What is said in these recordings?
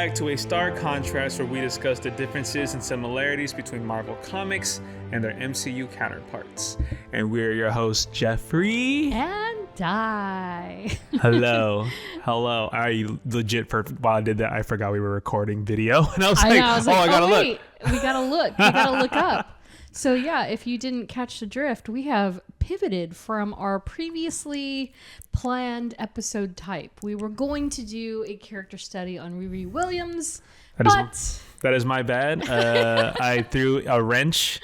back to a stark contrast where we discuss the differences and similarities between Marvel Comics and their MCU counterparts. And we're your hosts, Geoffrey and Dai. Hello. I legit, while I did that, I forgot we were recording video. And I was like, I gotta look. We gotta look up. So yeah, if you didn't catch the drift, we have pivoted from our previously planned episode type. We were going to do a character study on Riri Williams, that is my bad. I threw a wrench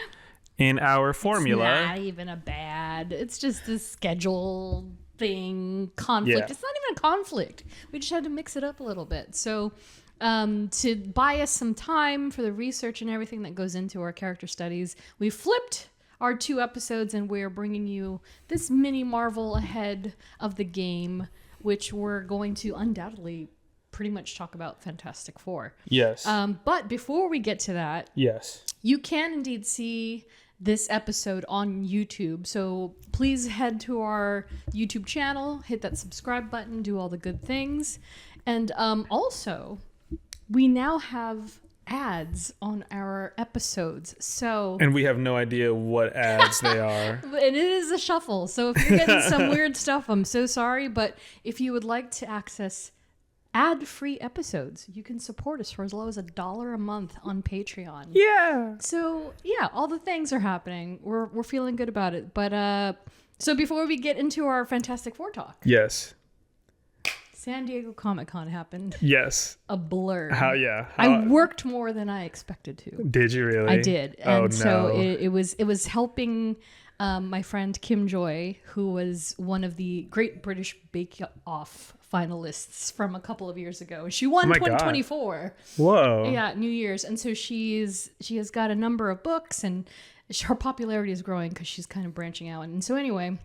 in our formula. It's not even a bad. It's just a schedule thing, conflict. Yeah. It's not even a conflict. We just had to mix it up a little bit. So to buy us some time for the research and everything that goes into our character studies, we flipped our 2 episodes and we're bringing you this mini Marvel ahead of the game, which we're going to undoubtedly pretty much talk about Fantastic Four. Yes. But before we get to that, yes, you can indeed see this episode on YouTube. So please head to our YouTube channel, hit that subscribe button, do all the good things. And also, we now have ads on our episodes. And we have no idea what ads they are. And it is a shuffle. So if you're getting some weird stuff, I'm so sorry. But if you would like to access ad-free episodes, you can support us for as low as $1 a month on Patreon. Yeah. So yeah, all the things are happening. We're feeling good about it. But so before we get into our Fantastic Four talk. Yes. San Diego Comic-Con happened. Yes. A blur. I worked more than I expected to. Did you really? I did. And so it was helping my friend Kim Joy, who was one of the Great British Bake Off finalists from a couple of years ago. She won 2024. Whoa. Yeah, New Year's. And so she has got a number of books, and her popularity is growing because she's kind of branching out. And so anyway,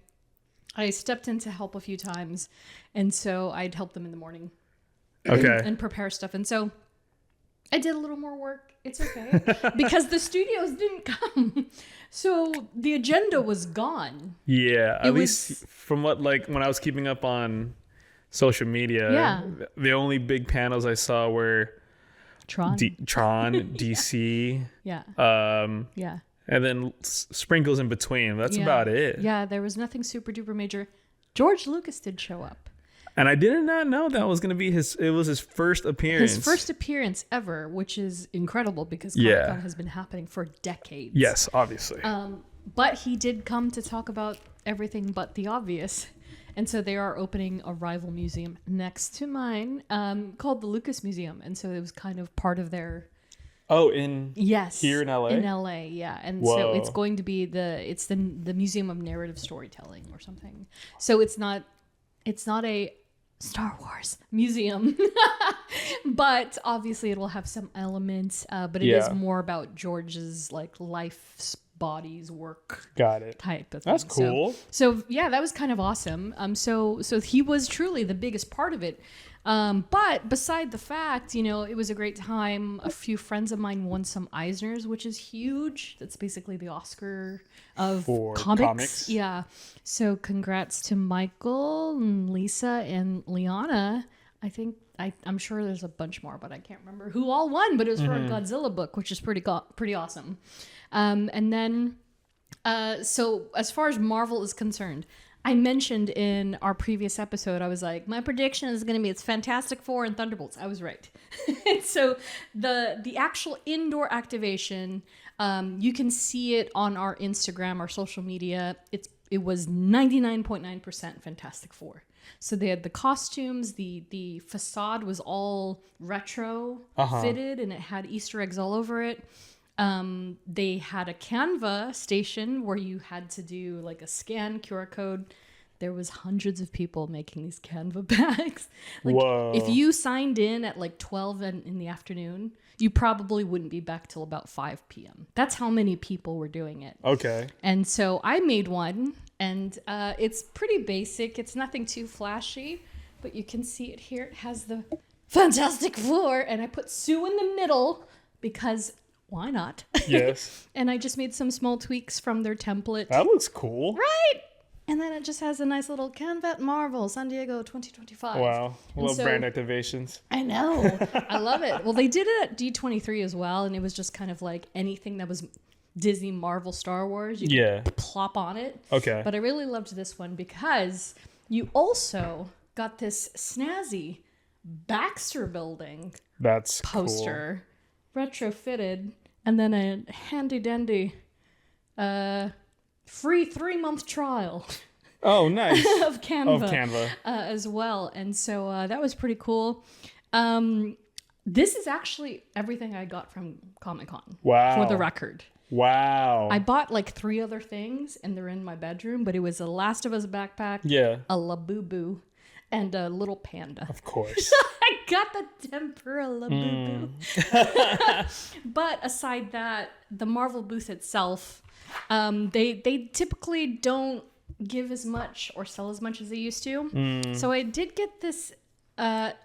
I stepped in to help a few times, and so I'd help them in the morning. Okay. And prepare stuff. And so I did a little more work. It's okay. Because the studios didn't come. So the agenda was gone. Yeah. At least from what, when I was keeping up on social media, the only big panels I saw were Tron, DC. Yeah. Yeah. And then sprinkles in between. That's about it. Yeah, there was nothing super duper major. George Lucas did show up. And I did not know that was going to be his first appearance. His first appearance ever, which is incredible because Comic-Con has been happening for decades. Yes, obviously. But he did come to talk about everything but the obvious. And so they are opening a rival museum next to mine called the Lucas Museum. And so it was kind of part of their... Oh, here in LA? In LA, yeah. And so it's going to be the Museum of Narrative Storytelling or something. So it's not a Star Wars museum, but obviously it will have some elements, but it is more about George's life's bodies work. Got it. Type of thing. That's cool. So yeah, that was kind of awesome. So he was truly the biggest part of it. But beside the fact, it was a great time. A few friends of mine won some Eisners, which is huge. That's basically the Oscar of comics. Yeah. So congrats to Michael and Lisa and Liana. I'm sure there's a bunch more, but I can't remember who all won, but it was for a Godzilla book, which is pretty awesome. And then, so as far as Marvel is concerned, I mentioned in our previous episode, I was like, my prediction is going to be it's Fantastic Four and Thunderbolts. I was right. So the actual indoor activation, you can see it on our Instagram, our social media. It was 99.9% Fantastic Four. So they had the costumes, the facade was all retro fitted, and it had Easter eggs all over it. They had a Canva station where you had to do a scan QR code. There was hundreds of people making these Canva bags. Whoa. If you signed in at 12 in the afternoon, you probably wouldn't be back till about 5 p.m. That's how many people were doing it. Okay. And so I made one, and it's pretty basic. It's nothing too flashy, but you can see it here. It has the Fantastic Four, and I put Sue in the middle because... why not? Yes. And I just made some small tweaks from their template. That looks cool. Right? And then it just has a nice little Canvet Marvel San Diego 2025. Wow. And Love brand activations. I know. I love it. Well, they did it at D23 as well, and it was just kind of like anything that was Disney, Marvel, Star Wars, you could plop on it. Okay. But I really loved this one because you also got this snazzy Baxter Building poster, retrofitted, and then a handy-dandy free 3-month trial. Oh, nice. of Canva. As well. And so that was pretty cool. This is actually everything I got from Comic-Con. Wow. For the record. Wow. I bought like 3 other things and they're in my bedroom, but it was a Last of Us backpack, a Labubu, and a little panda. Of course. I got the tempura Labubu. But aside that, the Marvel booth itself, they typically don't give as much or sell as much as they used to. So I did get this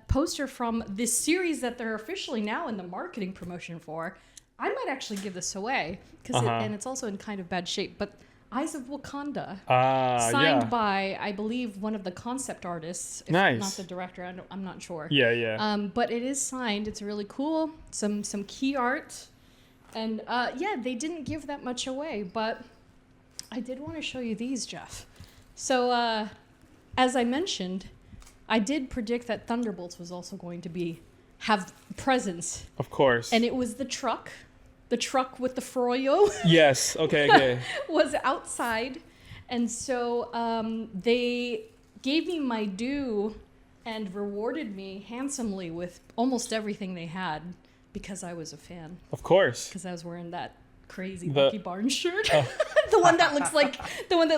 poster from this series that they're officially now in the marketing promotion for. I might actually give this away because and it's also in kind of bad shape. But Eyes of Wakanda, signed by I believe one of the concept artists, if not the director. I'm not sure. But it is signed. It's really cool. Some key art, and they didn't give that much away. But I did want to show you these, Jeff. So as I mentioned, I did predict that Thunderbolts was also going to have presence. Of course. And it was the truck. The truck with the froyo. Yes. Okay. was outside. And so they gave me my due and rewarded me handsomely with almost everything they had because I was a fan. Of course. Because I was wearing that crazy Bucky Barnes shirt. the one that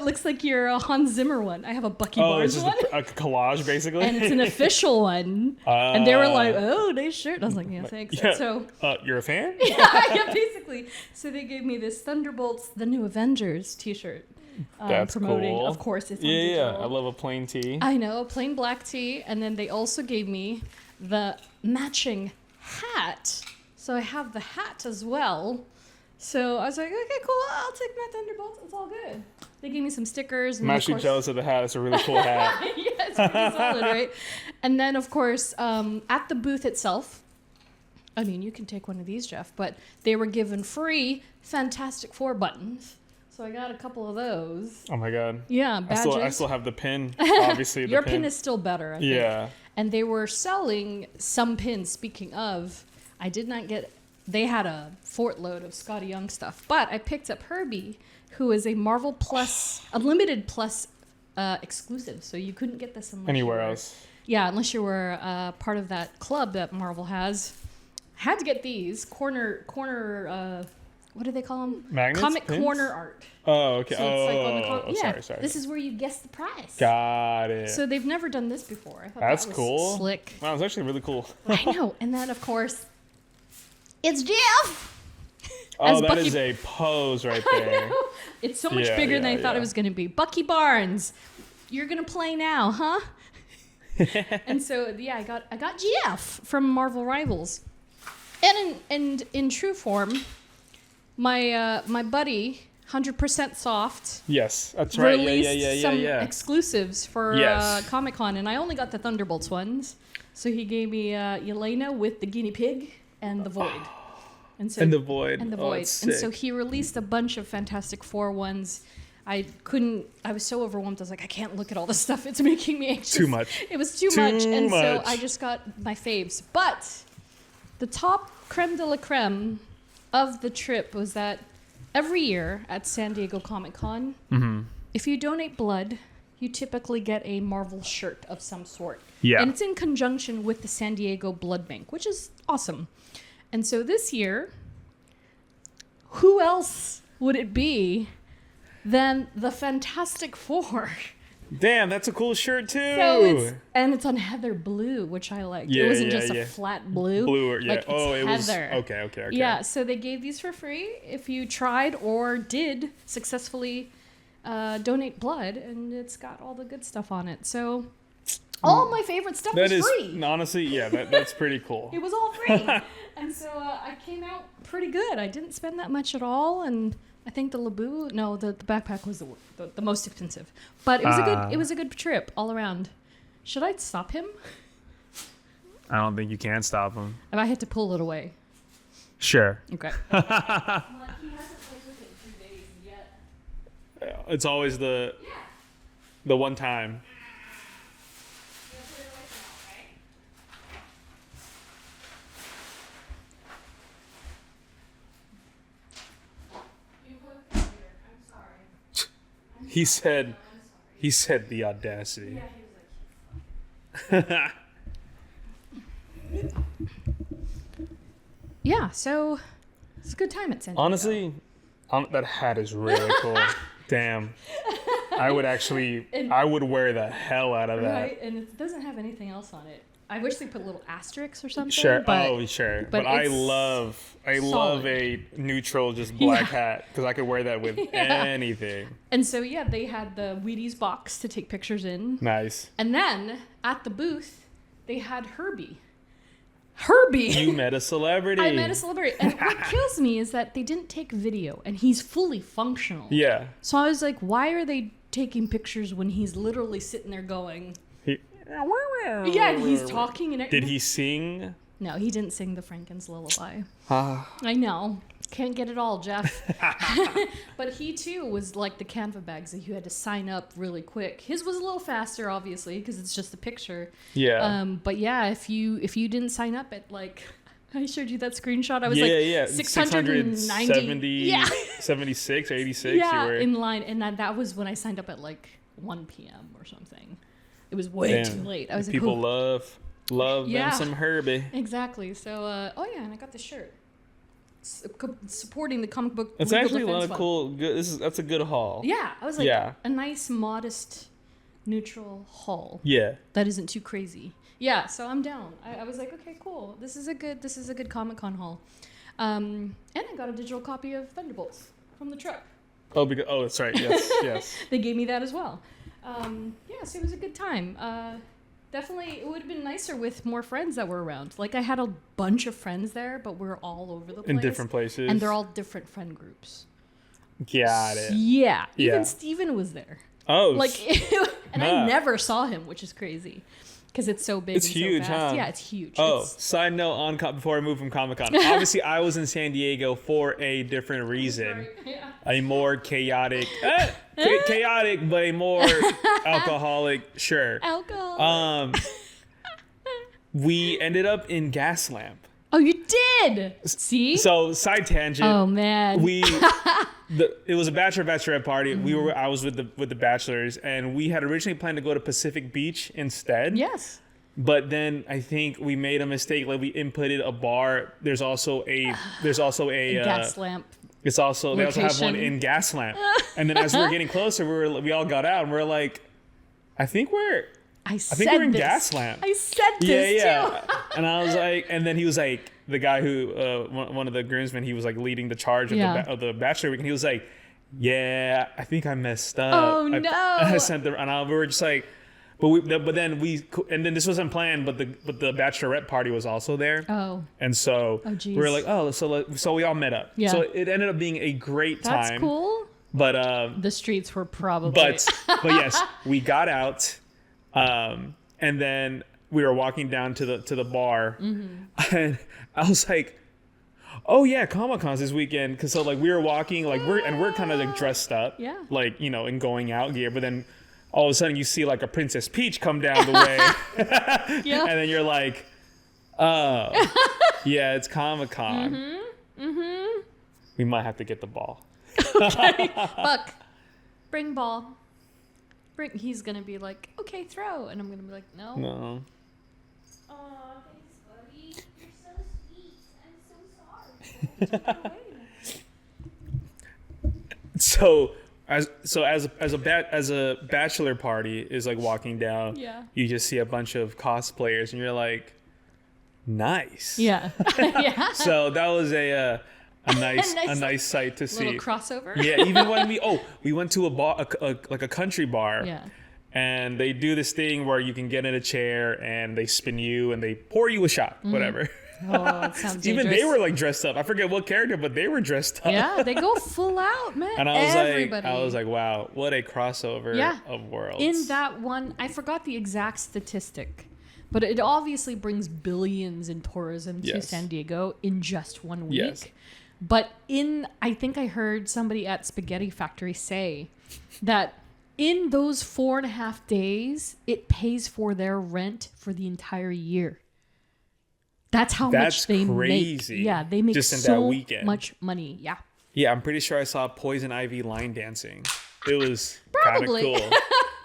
looks like your Hans Zimmer one. I have a Bucky Barnes one. A collage basically. And it's an official one. And they were like, "Oh, nice shirt." I was like, "Yeah, thanks." Yeah. So you're a fan? yeah, basically. So they gave me this Thunderbolts: The New Avengers t-shirt. That's promoting. cool. Of course, it's on digital. I love a plain tee. I know, a plain black tee, and then they also gave me the matching hat. So I have the hat as well. So I was like, okay, cool, I'll take my Thunderbolts. It's all good. They gave me some stickers. I'm actually jealous of the hat. It's a really cool hat. Yeah, it's pretty solid, right? And then, of course, at the booth itself, I mean, you can take one of these, Jeff, but they were given free Fantastic Four buttons. So I got a couple of those. Oh, my God. Yeah, badges. I still have the pin, obviously. Your pin is still better, I think. Yeah. And they were selling some pins. Speaking of, I did not get... They had a fort load of Scotty Young stuff. But I picked up Herbie, who is a Marvel Plus, Unlimited Plus exclusive. So you couldn't get this anywhere else. Yeah, unless you were part of that club that Marvel has. Had to get these. Corner what do they call them? Magnets? Comic Pins? Corner art. Oh, okay. So it's like on the sorry. This is where you guess the price. Got it. So they've never done this before. I thought That's that was cool. Slick. Wow, it's actually really cool. I know. And then, of course, it's Jeff. Oh, that is a pose right there. It's so much bigger than I thought it was going to be. Bucky Barnes, you're going to play now, huh? And so, I got Jeff from Marvel Rivals. And in true form, my buddy, 100% Soft. Yes, that's right. Released some exclusives for Comic-Con, and I only got the Thunderbolts ones. So he gave me Yelena with the guinea pig and the Void. And the Void. And the Oh, Void. it's And sick. so he released a bunch of Fantastic Four ones. I was so overwhelmed. I was like, I can't look at all this stuff. It's making me anxious. Too much. It was too much. And so I just got my faves. But the top creme de la creme of the trip was that every year at San Diego Comic-Con, if you donate blood, you typically get a Marvel shirt of some sort. Yeah. And it's in conjunction with the San Diego Blood Bank, which is awesome. And so this year, who else would it be than the Fantastic Four? Damn, that's a cool shirt too. So it's on heather blue, which I liked. It wasn't just a flat blue. Like, it was heather. Okay. Yeah, so they gave these for free if you tried or did successfully donate blood, and it's got all the good stuff on it. So all my favorite stuff was free. Honestly, that's pretty cool. It was all free. And so I came out pretty good. I didn't spend that much at all, and I think the Labubu. No, the backpack was the most expensive, but it was a good trip all around. Should I stop him? I don't think you can stop him. If I had to pull it away. Sure. Okay. Well, he hasn't played with it in 2 days yet. It's always the one time. You gotta put it away for now, okay? You put it here. I'm sorry. He said the audacity. Yeah, he was like, Yeah. So it's a good time at San Diego. Honestly, that hat is really cool. Damn. I would wear the hell out of that. Right, and it doesn't have anything else on it. I wish they put little asterisks or something. Sure. But, Sure. but But I it's love solid. a neutral, just black Yeah. hat because I could wear that with Yeah. anything. And so yeah, they had the Wheaties box to take pictures in, Nice. and then at the booth they had Herbie. You met a celebrity. I met a celebrity, and what kills me is that they didn't take video, and he's fully functional. Yeah. So I was like, why are they taking pictures when he's literally sitting there going? Yeah, and he's talking and Did he sing? No, he didn't sing the Franken's lullaby. Ah. I know. Can't get it all, Jeff. But he too was like the Canva bags that you had to sign up really quick. His was a little faster, obviously, because it's just a picture. Yeah. But yeah, if you didn't sign up at like, I showed you that screenshot. I was yeah. 690. Yeah. 76 or 86. Yeah, you were. in line, and that was when I signed up at like 1 p.m. or something. It was way too late. I was like, people oh. love Yeah. them some Herbie. Exactly. So, oh yeah, and I got the shirt. Supporting the comic book. It's legal actually a lot defense of fund. cool. That's a good haul. Yeah, I was like, Yeah. a nice, modest, neutral haul Yeah. that isn't too crazy. Yeah, so I'm down. I was like, okay, cool. This is a good Comic-Con haul. And I got a digital copy of Thunderbolts from the truck. Oh, that's right. Yes, yes. They gave me that as well. Yeah, so it was a good time. Definitely, it would have been nicer with more friends that were around. Like, I had a bunch of friends there, but we're all over the place. In different places. And they're all different friend groups. Got it. Yeah. Yeah. Even Steven was there. Oh, Like, and I Nah. never saw him, which is crazy. Because it's so big It's and huge, so fast. huh? Yeah, it's huge. Oh, It's- side note before I move from Comic-Con. Obviously, I was in San Diego for a different reason. yeah. A more chaotic, chaotic, but a more alcoholic, sure. Alcohol. We ended up in Gaslamp. Oh, you did? See? So, side tangent. Oh, man. It was a bachelorette party. I was with the bachelors, and we had originally planned to go to Pacific Beach instead. Yes. But then I think we made a mistake. Like, we inputted a bar. There's also a Gas lamp. They also have one Location. in Gaslamp. And then as we were getting closer, we all got out and we're like, I think we're I we're in this. Gaslamp. I said this Yeah. too. And I was like, and then he was like, the guy who one of the groomsmen, he was like leading the charge of Yeah. of the bachelor week, and he was like, yeah, I think I messed up. Oh, no. I sent the, and we were just like, but then this wasn't planned, but the bachelorette party was also there. Oh. And so Oh, geez. we were like, so we all met up. Yeah. So it ended up being a great time. That's cool. But The streets were probably. but yes, we got out, and then we were walking down to the bar, Mm-hmm. and I was like, "Oh yeah, Comic-Con's this weekend." Because so like we were walking, like we're kind of like dressed up, Yeah. like in going out gear, but then all of a sudden you see like a Princess Peach come down the way, Yeah. and then you're like, "Oh, yeah, it's Comic-Con. We might have to get the ball." Buck, bring ball. He's gonna be like, okay, throw, and I'm gonna be like, no. No. Aw, thanks, buddy. You're so sweet. I'm so sorry. Take it away. So as a bachelor party is like walking down, Yeah. you just see a bunch of cosplayers and you're like, nice. Yeah. Yeah. So that was a nice Nice sight to see. Little crossover. Yeah, even when we went to a bar, like a country bar. Yeah. And they do this thing where you can get in a chair and they spin you and they pour you a shot, whatever. Oh, it sounds Even dangerous. they were like dressed up. I forget what character, but they were dressed up. Yeah, they go full out, man. And Everybody. I was like, wow, what a crossover of worlds. In that one, I forgot the exact statistic, but it obviously brings billions in tourism to San Diego in just 1 week. Yes. But I think I heard somebody at Spaghetti Factory say that in those 4.5 days, it pays for their rent for the entire year. That's how much they crazy. make. Yeah, they make just in so that weekend. much money. Yeah. Yeah, I'm pretty sure I saw Poison Ivy line dancing. It was kind of Probably. cool.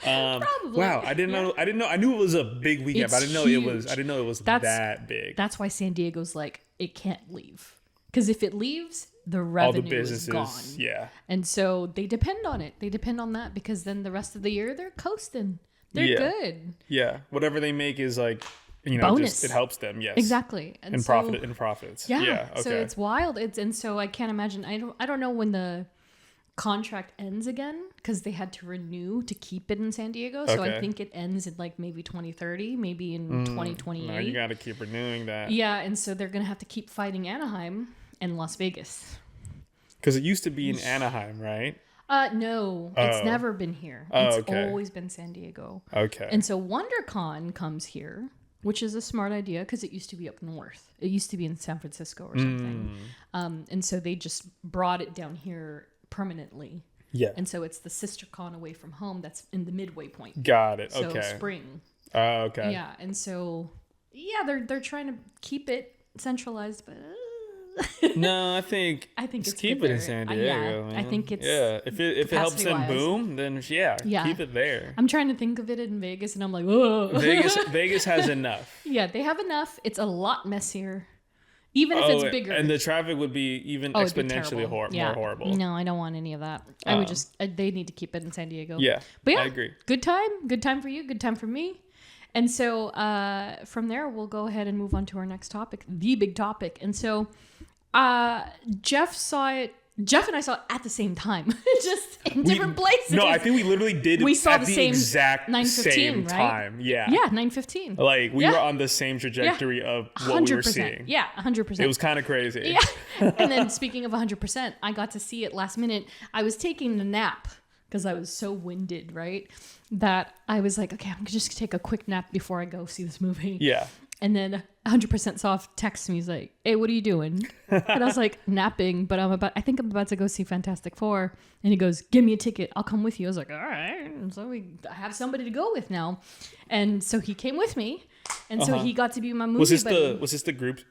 Probably. Wow, I didn't know. I knew it was a big weekend, It's but I didn't know huge. it was that big. That's why San Diego's like, it can't leave. Because if it leaves, the All revenue the businesses, is gone. yeah. And so they depend on it. They depend on that because then the rest of the year they're coasting. They're good. Yeah, whatever they make is like, Bonus. just it helps them. Yes, Exactly. And profits. Yeah. Okay. So it's wild. And so I can't imagine. I don't know when the contract ends again because they had to renew to keep it in San Diego. So I Okay. think it ends in like maybe 2030, maybe in 2028. No, you got to keep renewing that. Yeah, and so they're gonna have to keep fighting Anaheim and Las Vegas. Because it used to be in Anaheim, right? No, it's Oh. never been here. Oh, It's okay. always been San Diego. Okay. And so WonderCon comes here, which is a smart idea because it used to be up north. It used to be in San Francisco or something. And so they just brought it down here permanently. Yeah. And so it's the sister con away from home that's in the midway point. Got it. So Okay. spring. Okay. Yeah, and so they're trying to keep it centralized, but No, I think it's just keep good it in there. San Yeah, Diego. I Man. think it's if it helps them capacity-wise. boom, then Yeah. keep it there. I'm trying to think of it in Vegas, and I'm like, whoa. Vegas has enough. Yeah, they have enough. It's a lot messier, even if it's bigger. And the traffic would be even It'd be exponentially terrible. more horrible. No, I don't want any of that. I would just. They need to keep it in San Diego. Yeah, but yeah, I agree. Good time for you. Good time for me. And so from there, we'll go ahead and move on to our next topic, the big topic. And so Jeff saw it. Jeff and I saw it at the same time, just in different places. No, I think we literally did. We saw at the the same exact 9:15, same right? time. Yeah. Yeah, 9:15. Like we Yeah. were on the same trajectory of what we were seeing. Yeah, 100%. It was kind of crazy. Yeah. And then speaking of 100%, I got to see it last minute. I was taking a nap because I was so winded, right? That I was like, okay, I'm just gonna take a quick nap before I go see this movie. Yeah. And then 100% Soft texts me. He's like, hey, what are you doing? And I was like, napping, but I think I'm about to go see Fantastic Four. And he goes, give me a ticket. I'll come with you. I was like, all right. And so I have somebody to go with now. And so he came with me. And so he got to be my movie Was this buddy.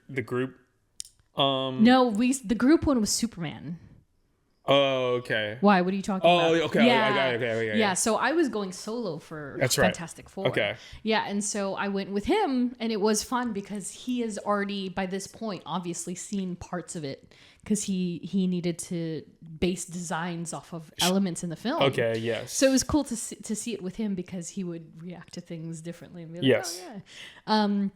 the group? No, the group one was Superman. Oh, okay. Why? What are you talking about? Oh, okay. Yeah. Okay. Yeah, so I was going solo for That's right. Fantastic Four. Okay. Yeah, and so I went with him, and it was fun because he has already, by this point, obviously seen parts of it because he needed to base designs off of elements in the film. Okay. Yes. So it was cool to see it with him because he would react to things differently. And be like, Yes. Oh, yeah.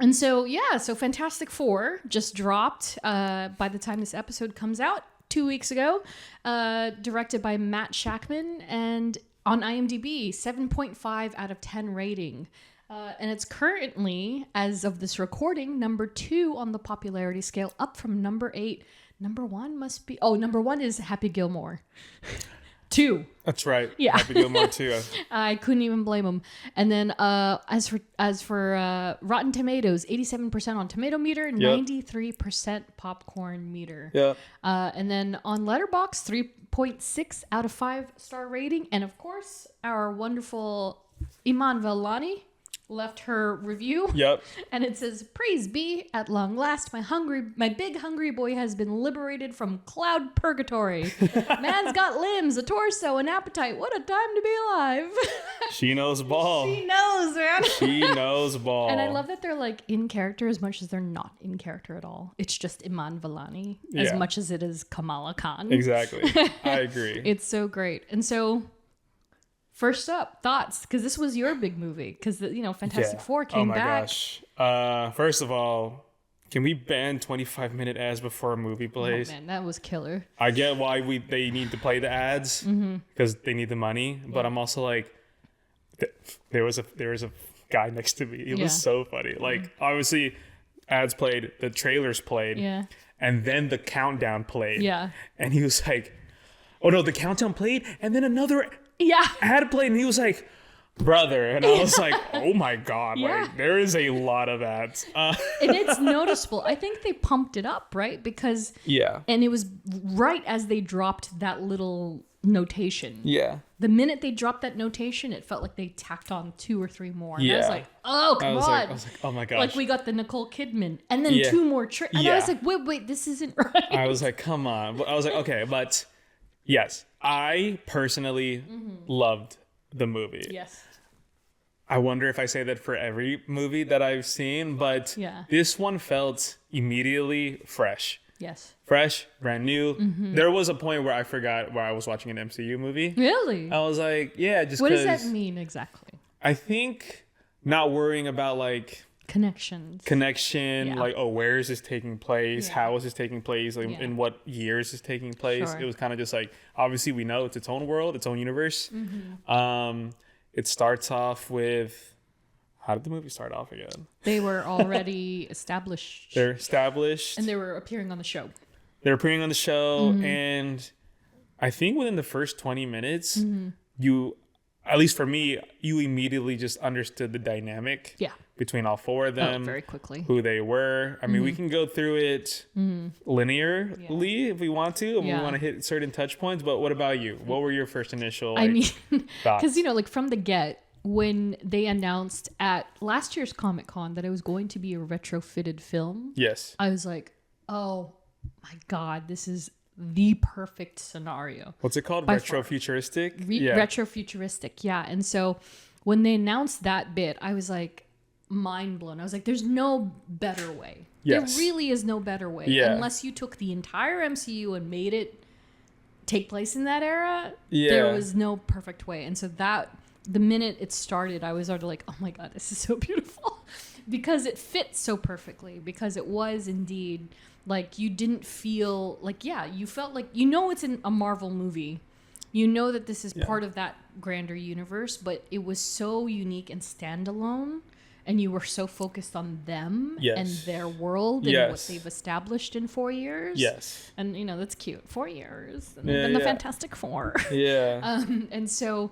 And so, so Fantastic Four just dropped by the time this episode comes out 2 weeks ago, directed by Matt Shackman, and on IMDb, 7.5 out of 10 rating. And it's currently, as of this recording, number 2 on the popularity scale, up from number 8. Number 1 must be... Oh, number 1 is Happy Gilmore. 2. That's right. Yeah. Happy Gilmore too. I couldn't even blame him. And then as for Rotten Tomatoes, 87% on Tomato Meter, 93% Popcorn Meter. Yeah. And then on Letterboxd, 3.6 out of 5 star rating. And of course, our wonderful Iman Vellani left her review. Yep. And it says, praise be, at long last, my big hungry boy has been liberated from cloud purgatory. Man's got limbs, a torso, an appetite. What a time to be alive. She knows ball. She knows, man. She knows ball. And I love that they're like in character as much as they're not in character at all. It's just Iman Vellani as Yeah. much as it is Kamala Khan. Exactly. I agree. It's so great. And so, first up, thoughts, because this was your big movie, because Fantastic Four came back. Oh my gosh. First of all, can we ban 25-minute ads before a movie plays? Oh man, that was killer. I get why they need to play the ads because they need the money, but I'm also like, there was a guy next to me. It was so funny. Like obviously, ads played, the trailers played, Yeah. and then the countdown played. Yeah. And he was like, oh no, the countdown played, and then another Yeah. ad played, and he was like, brother. And I was like, oh my God, Yeah. like there is a lot of ads. And it's noticeable. I think they pumped it up, right? Because Yeah. and it was right as they dropped that little notation. Yeah. The minute they dropped that notation, it felt like they tacked on 2 or 3 more. And I was Yeah. like, oh, come on. I was like, oh my gosh. Like we got the Nicole Kidman and then Yeah. 2 more tricks. And I was Yeah. like, wait, this isn't right. I was like, come on. But I was like, okay, but yes, I personally loved the movie. Yes. I wonder if I say that for every movie that I've seen, but Yeah. this one felt immediately fresh. Yes. Fresh, brand new. Mm-hmm. There was a point where I forgot where I was watching an MCU movie. Really? I was like, yeah, just What does because that mean exactly? I think not worrying about like Connections. connection, Yeah. like, oh, where is this taking place? Yeah. How is this taking place? Like, Yeah. in what years is this taking place? Sure. It was kind of just like, obviously we know it's its own world, its own universe. Mm-hmm. It starts off with, how did the movie start off again? They were already established. They're established. And they were appearing on the show. They're appearing on the show, Mm-hmm. and I think within the first 20 minutes, Mm-hmm. you, at least for me, you immediately just understood the dynamic Yeah. between all 4 of them. Very quickly. Who they were. I mean, Mm-hmm. we can go through it linearly if we want to, if we Yeah. want to hit certain touch points. But what about you? What were your first initial I mean, thoughts? because, like from the get, when they announced at last year's Comic-Con that it was going to be a retrofitted film, Yes. I was like, oh my God, this is the perfect scenario. What's it called? By far. Retrofuturistic? Retrofuturistic, yeah. And so when they announced that bit, I was like mind blown. I was like, there's no better way. Yes. There really is no better way. Yeah. Unless you took the entire MCU and made it take place in that era, Yeah. there was no perfect way. And so that, the minute it started, I was already like, oh my God, this is so beautiful. Because it fits so perfectly. Because it was indeed, like, you didn't feel like, yeah, you felt like, it's in a Marvel movie. You know that this is part of that grander universe, but it was so unique and standalone. And you were so focused on them and their world and what they've established in 4 years. Yes. And, that's cute. 4 years. And Yeah, then the yeah. Fantastic Four. Yeah. And so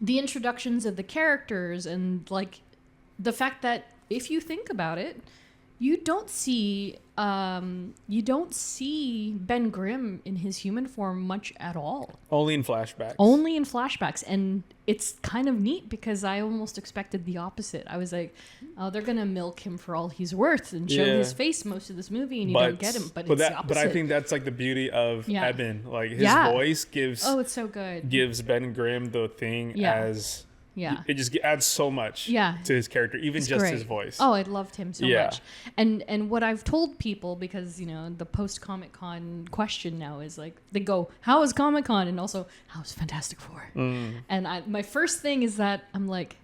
the introductions of the characters and, like, the fact that if you think about it, you don't see Ben Grimm in his human form much at all. Only in flashbacks. Only in flashbacks. And it's kind of neat because I almost expected the opposite. I was like, oh, they're going to milk him for all he's worth and show his face most of this movie and you don't get him. But it's the opposite. But I think that's like the beauty of Eben. Like his voice gives it's so good. gives Ben Grimm the thing as it just adds so much to his character, even It's just great. his voice. Oh, I loved him so much. And what I've told people, because, the post Comic-Con question now is like, they go, how was Comic-Con? And also, how was Fantastic Four? And my first thing is that I'm like,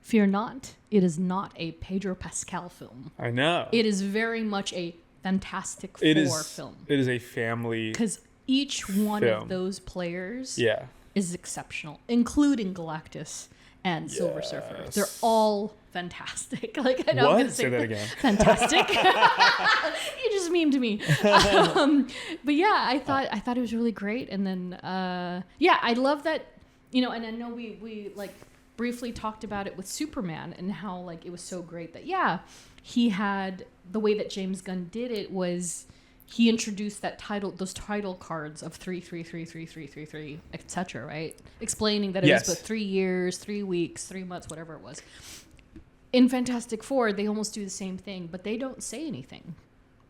fear not, it is not a Pedro Pascal film. I know. It is very much a Fantastic Four film. It is a family Because each one of those players is exceptional, including Galactus and Silver Surfer. They're all fantastic. Like, I know I'm going to say that again. Fantastic. You just memed me. But yeah, I thought it was really great. And then I love that, and I know we like briefly talked about it with Superman and how, like, it was so great that he had the way that James Gunn did it was he introduced those title cards of 3, etc., right? Explaining that it was but 3 years, 3 weeks, 3 months, whatever it was. In Fantastic Four, they almost do the same thing, but they don't say anything.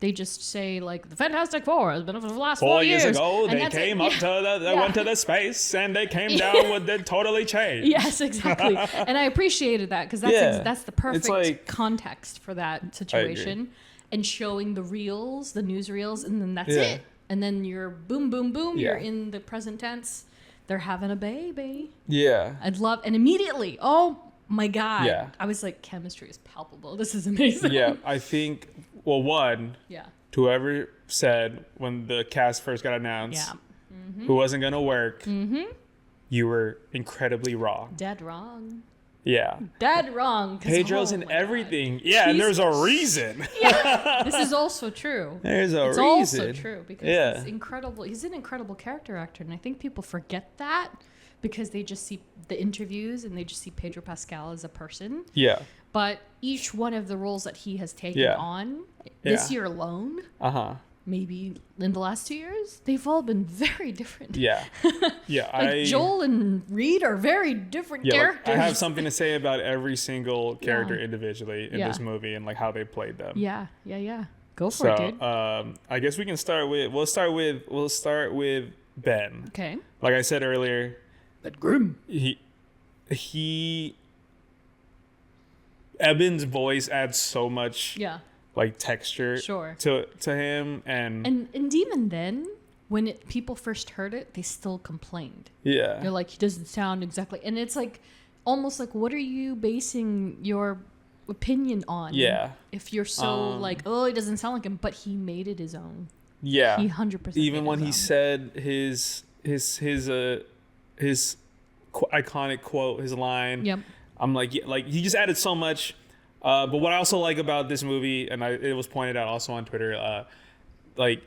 They just say, like, the Fantastic Four has been for the last 4 years. 4 years ago, and they came up to they went to the space, and they came down with it totally changed. Yes, exactly. And I appreciated that because that's the perfect like, context for that situation. And showing the reels, the newsreels, and then that's it. And then you're boom, boom, boom. You're in the present tense. They're having a baby. Yeah. And immediately, oh my God. Yeah. I was like, chemistry is palpable. This is amazing. Yeah, I think, whoever said when the cast first got announced, who wasn't going to work, you were incredibly wrong. Dead wrong. Yeah. Dead wrong. 'Cause, Pedro's oh in my God. everything. Yeah, and there's a reason. Yeah, this is also true. There's a It's reason. also true because Yeah. he's incredible. He's an incredible character actor, and I think people forget that because they just see the interviews and they just see Pedro Pascal as a person. Yeah. But each one of the roles that he has taken Yeah. on this Yeah. year alone, Uh-huh. maybe in the last 2 years, they've all been very different. Yeah. Yeah. Like Joel and Reed are very different Yeah, like, characters. I have something to say about every single character Yeah. individually in Yeah. this movie and like how they played them. Yeah. Go for it, dude. I guess we can start with we'll start with Ben. Okay. Like I said earlier, But Grimm. he Eben's voice adds so much Yeah. like texture Sure. to him and And even then, when people first heard it, they still complained. yeah. They're like, he doesn't sound exactly. And it's like, almost like, what are you basing your opinion on? Yeah. If you're so like, oh, he doesn't sound like him, but he made it his own. Yeah. He 100%. Even made when it he his said his iconic quote, his line. own. Yep. I'm like, yeah, like he just added so much. But what I also like about this movie, and it was pointed out also on Twitter, like,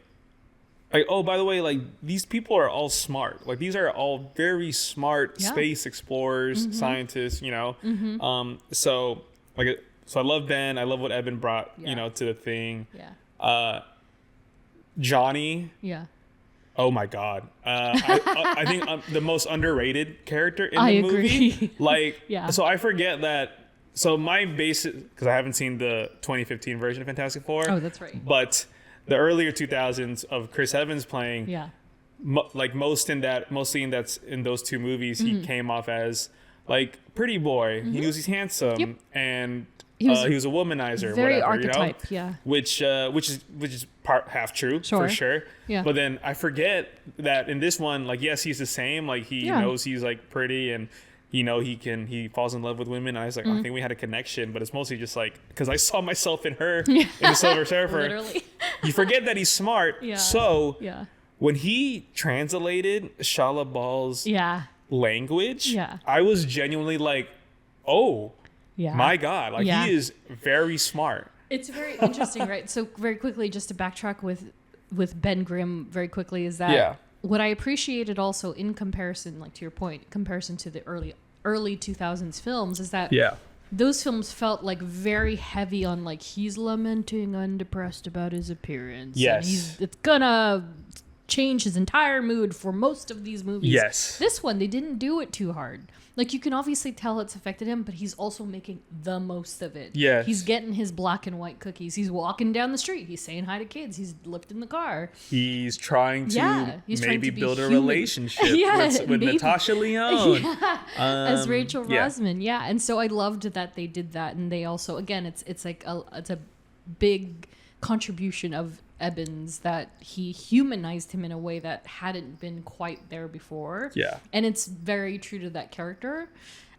oh, by the way, like these people are all smart. Like these are all very smart Yeah. space explorers, scientists. You know, so I love Ben. I love what Eben brought. Yeah. You know, to the thing. Yeah. Johnny. Yeah. Oh my God! I think the most underrated character in the I movie. agree. Like, Yeah. So I forget that. So my basic, because I haven't seen the 2015 version of Fantastic Four. Oh, that's right. But the earlier 2000s of Chris Evans playing, Yeah. like mostly in those two movies, Mm-hmm. he came off as like pretty boy. He was handsome Yep. and He was he was a womanizer. very whatever, archetype, you know? yeah. Which is part half true Sure. for sure. Yeah. But then I forget that in this one, like yes, he's the same. Like he Yeah. knows he's like pretty and he falls in love with women. And I was like, I think we had a connection, but it's mostly just like because I saw myself in her in the Silver Surfer. Literally. You forget that he's smart. Yeah. So Yeah. when he translated Shala Ball's Yeah. language, Yeah. I was genuinely like, oh Yeah. my God, like Yeah. he is very smart. It's very interesting, right? So very quickly, just to backtrack with Ben Grimm very quickly, is that Yeah. what I appreciated also in comparison, like to your point, comparison to the early 2000s films, is that Yeah. those films felt like very heavy on like he's lamenting and depressed about his appearance. Yes. And it's gonna change his entire mood for most of these movies. Yes. This one, they didn't do it too hard. Like, you can obviously tell it's affected him, but he's also making the most of it. Yes. He's getting his black and white cookies. He's walking down the street. He's saying hi to kids. He's lifting the car. He's trying to he's trying maybe to be build a human. relationship Yeah, with maybe. Natasha Lyonne. As Rachel yeah. Rosman. Yeah. And so I loved that they did that. And they also, again, it's like it's a big contribution of Eben's that he humanized him in a way that hadn't been quite there before. Yeah. And it's very true to that character.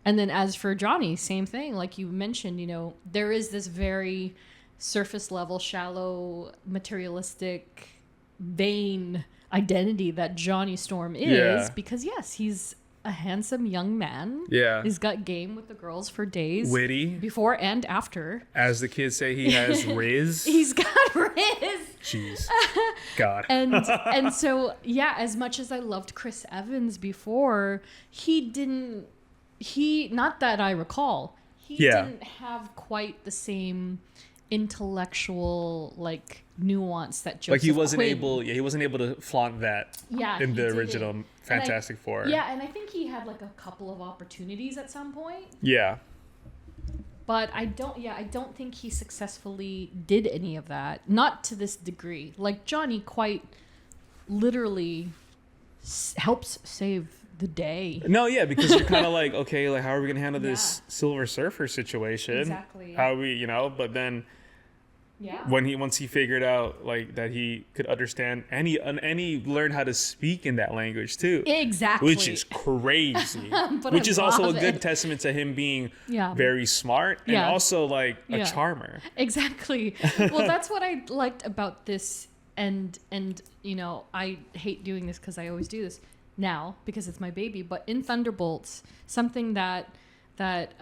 And then as for Johnny, same thing. Like you mentioned, you know, there is this very surface level, shallow, materialistic, vain identity that Johnny Storm is Yeah. because, yes, he's a handsome young man. Yeah. He's got game with the girls for days. Witty. Before and after. As the kids say, he has Riz. He's got Riz. Jeez. God. And so, yeah, as much as I loved Chris Evans before, not that I recall, he Yeah. didn't have quite the same intellectual like nuance that Joseph Like he wasn't Quinn. able to flaunt that Yeah, in he the didn't. original And Fantastic Four. Yeah, and I think he had like a couple of opportunities at some point, Yeah. but I don't think he successfully did any of that. Not to this degree. Like Johnny quite literally helps save the day. No, yeah, because you're kind of like, okay, like how are we gonna handle this Silver Surfer situation? Exactly. How we, but then Yeah. once he figured out like that he could understand and he learned how to speak in that language too. Exactly. Which is crazy. But Which I is also a love good it. testament to him being Yeah. very smart and Yeah. also like a Yeah. charmer. Exactly. Well, that's what I liked about this, and I hate doing this because I always do this now because it's my baby. But in Thunderbolts, something that that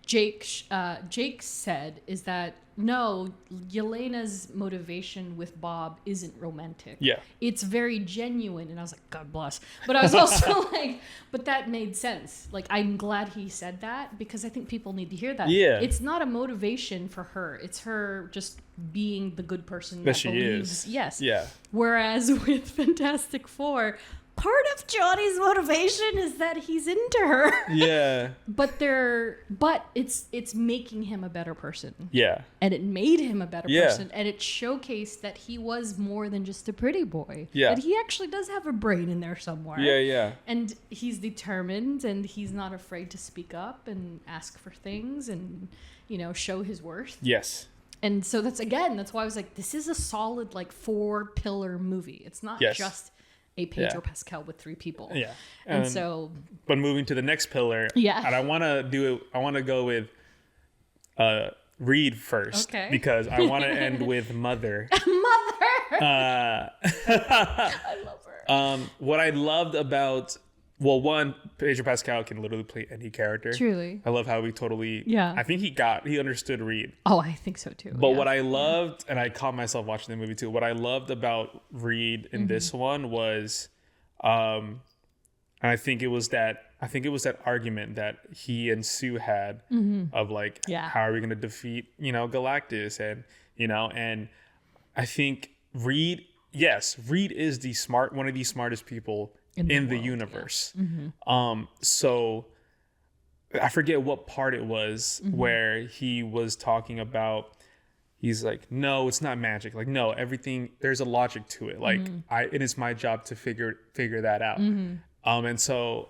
Jake said is that no, Yelena's motivation with Bob isn't romantic. Yeah. It's very genuine. And I was like, God bless. But I was also like, but that made sense. Like, I'm glad he said that because I think people need to hear that. Yeah. It's not a motivation for her. It's her just being the good person That she believes. is. Yes. Yeah. Whereas with Fantastic Four, part of Johnny's motivation is that he's into her. Yeah. But it's making him a better person. Yeah. And it made him a better Yeah. person. And it showcased that he was more than just a pretty boy. Yeah. That he actually does have a brain in there somewhere. Yeah, yeah. And he's determined and he's not afraid to speak up and ask for things and, show his worth. Yes. And so that's why I was like, this is a solid 4-pillar movie. It's not Yes. just a Pedro Pascal with 3 people. Yeah. And so, But moving to the next pillar. Yeah. And I want to go with Reed first. Okay. Because I want to end with Mother. I love her. What I loved about, well, one, Pedro Pascal can literally play any character. Truly. I love how he totally, Yeah. I think he understood Reed. Oh, I think so too. But what I loved, and I caught myself watching the movie too, what I loved about Reed in this one was, and I think it was that argument that he and Sue had of like, how are we going to defeat, Galactus? And I think Reed is one of the smartest people in the world, universe. So I forget what part it was where he was talking about, he's like, no, it's not magic. Like, no, everything, there's a logic to it. Like it is my job to figure that out. And so,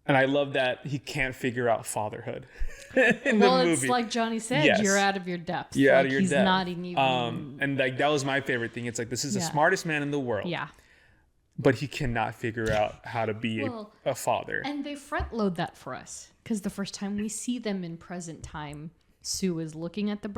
and I love that he can't figure out fatherhood in the movie. It's like Johnny said, Yes. you're out of your depth. You're out of your he's depth. not even. And like, that was my favorite thing. It's like, this is the smartest man in the world. Yeah. But he cannot figure out how to be a father. And they front load that for us because the first time we see them in present time, Sue is looking at the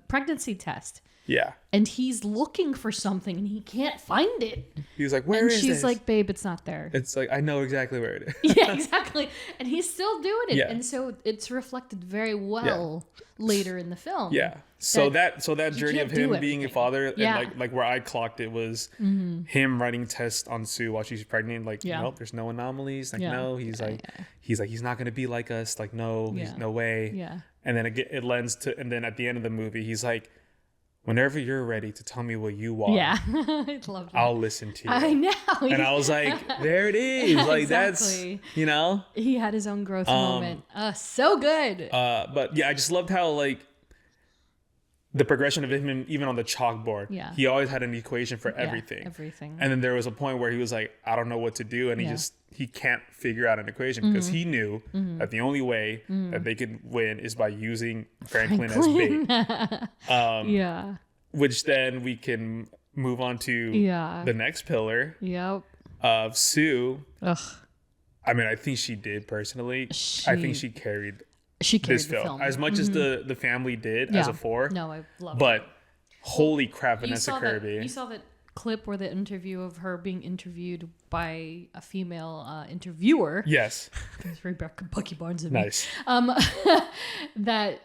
pregnancy test. Yeah. And he's looking for something and he can't find it. He's like, where is And she's this? like, babe, it's not there. It's like, I know exactly where it is. Yeah, exactly. And he's still doing it. Yeah. And so it's reflected very well later in the film. Yeah. So that journey can't of him do being a everything. father, Yeah. and like where I clocked it was him writing tests on Sue while she's pregnant. Like, nope, there's no anomalies. Like, no, he's he's not gonna be like us. Like, no, he's no way. Yeah. And then it lends to, and then at the end of the movie, he's like, whenever you're ready to tell me what you want, Yeah. I love that. I'll listen to you. I know. And I was like, there it is. Like, Exactly. that's, He had his own growth moment. So good. But yeah, I just loved how like the progression of him even on the chalkboard. Yeah. He always had an equation for everything. Everything. And then there was a point where he was like, I don't know what to do. And he can't figure out an equation because he knew that the only way that they could win is by using Franklin as bait. Yeah. Which then we can move on to the next pillar Yep. of Sue. Ugh. I mean, I think she did personally. I think she carried She carried this the film as much as the family did as a 4. No, I love it. But holy crap, You Vanessa saw Kirby. you saw that clip or the interview of her being interviewed by a female interviewer. Yes. It's very Bucky Barnes of me. Nice. That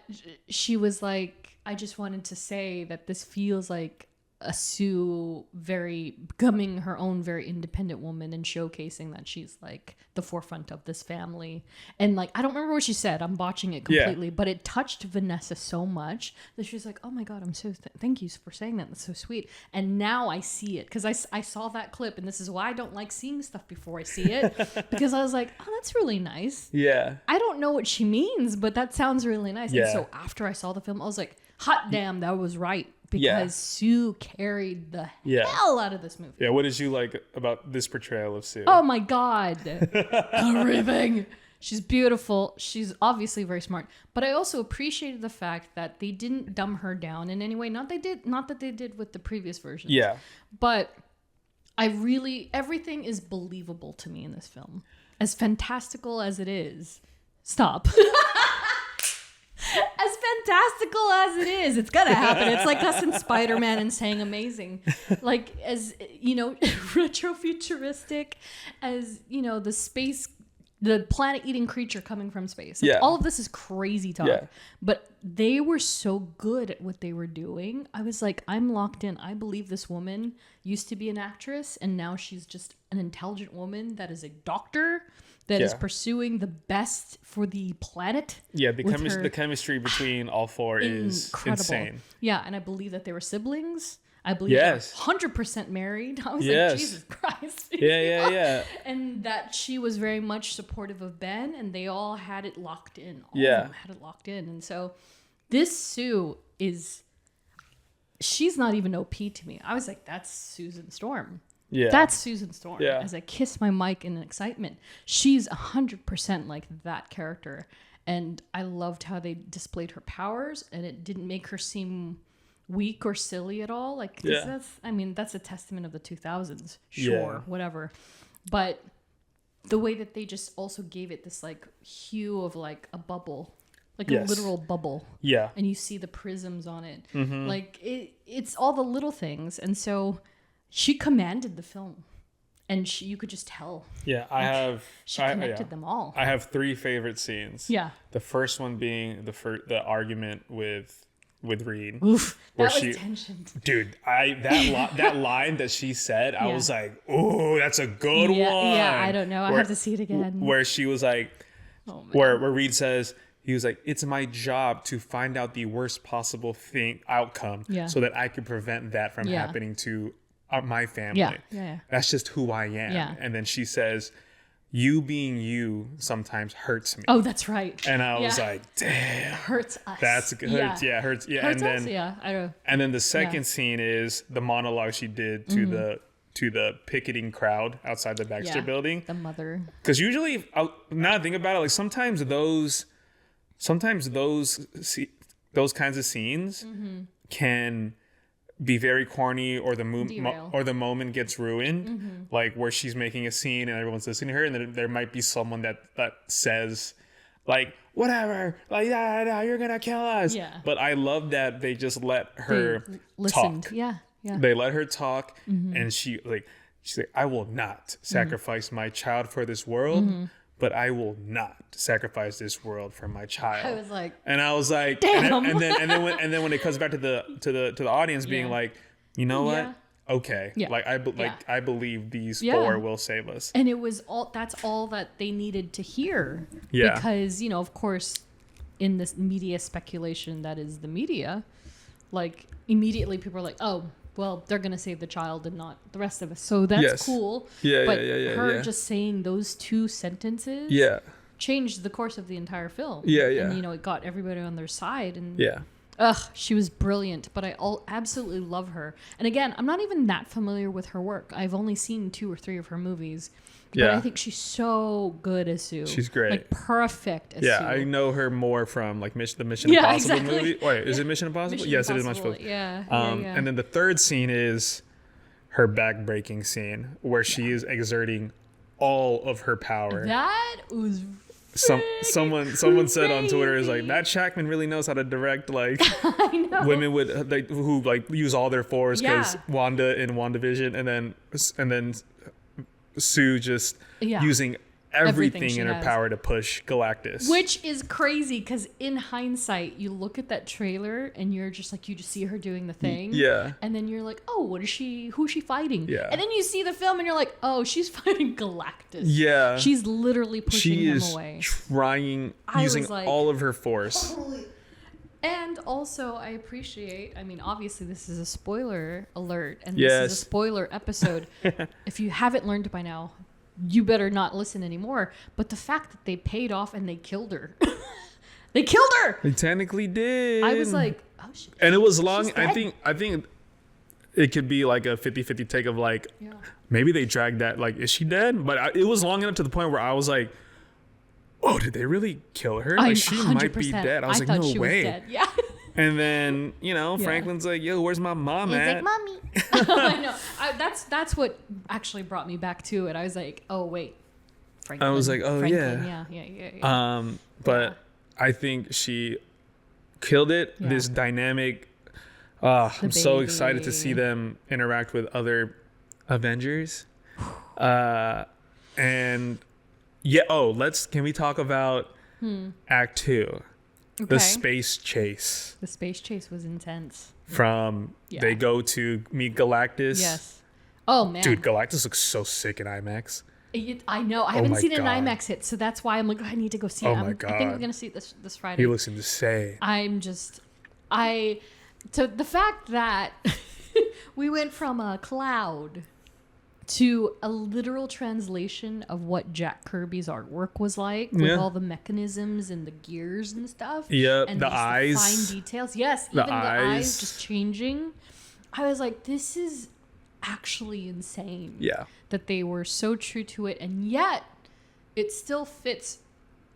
she was like, I just wanted to say that this feels like a Sue becoming her own very independent woman and showcasing that she's like the forefront of this family. And like, I don't remember what she said. I'm botching it completely, but it touched Vanessa so much that she was like, oh my God, I'm so, thank you for saying that. That's so sweet. And now I see it because I saw that clip, and this is why I don't like seeing stuff before I see it because I was like, oh, that's really nice. Yeah. I don't know what she means, but that sounds really nice. Yeah. And so after I saw the film, I was like, hot damn, that was right. Because Yeah. Sue carried the Yeah. hell out of this movie. Yeah. What did you like about this portrayal of Sue? Oh my God. Everything. She's beautiful. She's obviously very smart. But I also appreciated the fact that they didn't dumb her down in any way. Not that they did with the previous version. Yeah. But everything is believable to me in this film. As fantastical as it is. Stop. As fantastical as it is, it's gonna happen. It's like us in Spider-Man and saying amazing. Like, as you know, retro-futuristic as, you know, the planet-eating creature coming from space. Like, Yeah. all of this is crazy talk. Yeah. But they were so good at what they were doing. I was like, I'm locked in. I believe this woman used to be an actress, and now she's just an intelligent woman that is a doctor that is Yeah. pursuing the best for the planet. Yeah, with her. the chemistry between all four is Incredible. insane. Yeah, and I believe that they were siblings. I believe Yes. they were 100% married. I was Yes. like, Jesus Christ. Yeah. And that she was very much supportive of Ben, and they all had it locked in. All Yeah. of them had it locked in. And so this Sue she's not even OP to me. I was like, that's Susan Storm. Yeah. That's Susan Storm. Yeah. As I kiss my mic in excitement. She's 100% like that character. And I loved how they displayed her powers, and it didn't make her seem weak or silly at all. Like, 'cause Yeah. that's a testament of the 2000s. Sure, Yeah. whatever. But the way that they just also gave it this like hue of like a bubble, like Yes. a literal bubble. Yeah. And you see the prisms on it. Mm-hmm. Like it's all the little things. And so she commanded the film, and you could just tell Yeah. she connected them all. I have 3 favorite scenes. Yeah. The first one being the argument with Reed. Oof, Where that was she- tension. Dude, that line that she said, I Yeah. was like, "Oh, that's a good one." Yeah, I don't know. I Where- have to see it again. Where she was like, Oh, man. where Reed says, he was like, "It's my job to find out the worst possible outcome, Yeah. so that I can prevent that from Yeah. happening to my family. Yeah. That's just who I am." Yeah. And then she says, "You being you sometimes hurts me." Oh, that's right. And I was Yeah. like, "Damn, Hurts us. that's good." Hurts, yeah, hurts. Yeah, Hurts and then us? Yeah, I don't know. and then the second scene is the monologue she did to the picketing crowd outside the Baxter Yeah. building. The mother. Because usually, now that I think about it, like sometimes those kinds of scenes can be very corny, or Derail. or the moment gets ruined, like where she's making a scene and everyone's listening to her, and then there might be someone that says, like, whatever, like, yeah, you're gonna kill us. Yeah. But I love that they just let her Listened. talk. Yeah. They let her talk, and she's like, "I will not sacrifice my child for this world, but I will not sacrifice this world for my child." I was like, and I was like, Damn. and then when it comes back to the audience being Yeah. like, you know what? Yeah. Okay, Yeah. I believe these Yeah. 4 will save us. and it was that's all that they needed to hear. Yeah. Because, you know, of course, in this media speculation that is the media, like immediately people are like, oh, well, they're going to save the child and not the rest of us. So that's Yes. cool. Yeah, but yeah, her yeah. just saying those 2 sentences Yeah, changed the course of the entire film. Yeah, yeah. And, you know, it got everybody on their side. And yeah, she was brilliant, but I absolutely love her. And again, I'm not even that familiar with her work. I've only seen 2 or 3 of her movies. But Yeah. I think she's so good as Sue. She's great. Like, perfect as Sue. yeah. I know her more from like the Mission Yeah, Impossible exactly. movie. Wait, is it Mission Impossible? Mission Yes, Impossible. it is Mission Impossible. Yeah, And then the third scene is her back-breaking scene where she is exerting all of her power. That was Someone said on Twitter is like, crazy. Matt Shackman really knows how to direct like I know. women with like who like use all their force, because Yeah. Wanda in WandaVision, and then Sue just Yeah. using Everything everything she in her has. power to push Galactus. Which is crazy, because in hindsight, you look at that trailer and you're just like, you just see her doing the thing. Yeah. And then you're like, oh, who's she fighting? Yeah. And then you see the film and you're like, oh, she's fighting Galactus. Yeah. She's literally pushing She him is away. trying, I using was like- all of her force. And also, I appreciate, I mean, obviously, this is a spoiler alert, and Yes. this is a spoiler episode. If you haven't learned by now, you better not listen anymore. But the fact that they paid off and they killed her. They killed her! They technically did. I was like, oh, shit. and it was long. She's I dead. think it could be like a 50-50 take of like, Yeah. maybe they dragged that, like, is she dead? But it was long enough to the point where I was like, oh, did they really kill her? Like, she might be 100%. dead. I was like, thought no she way. was dead. Yeah. And then, you know, Yeah. Franklin's like, yo, where's my mom He's at? like, Mommy. I know. That's what actually brought me back to it. I was like, oh, wait. Franklin. I was like, oh, Franklin. Yeah. But I think killed it. Yeah. This dynamic. I'm so baby. excited to see them interact with other Avengers. And yeah. Can we talk about Act 2? Okay. The space chase. The space chase was intense. They go to meet Galactus. Yes. Oh man, Dude, Galactus looks so sick in IMAX. I know. I haven't my seen it in God. IMAX yet, so that's why I'm like, I need to go see it. Oh my I think God. we're gonna see it this Friday. He looks insane. So the fact that we went from a cloud to a literal translation of what Jack Kirby's artwork was like with all the mechanisms and the gears and stuff. Yep, and the just eyes. fine details. Yes, The even the eyes eyes. just changing. I was like, this is actually insane. Yeah. That they were so true to it, and yet it still fits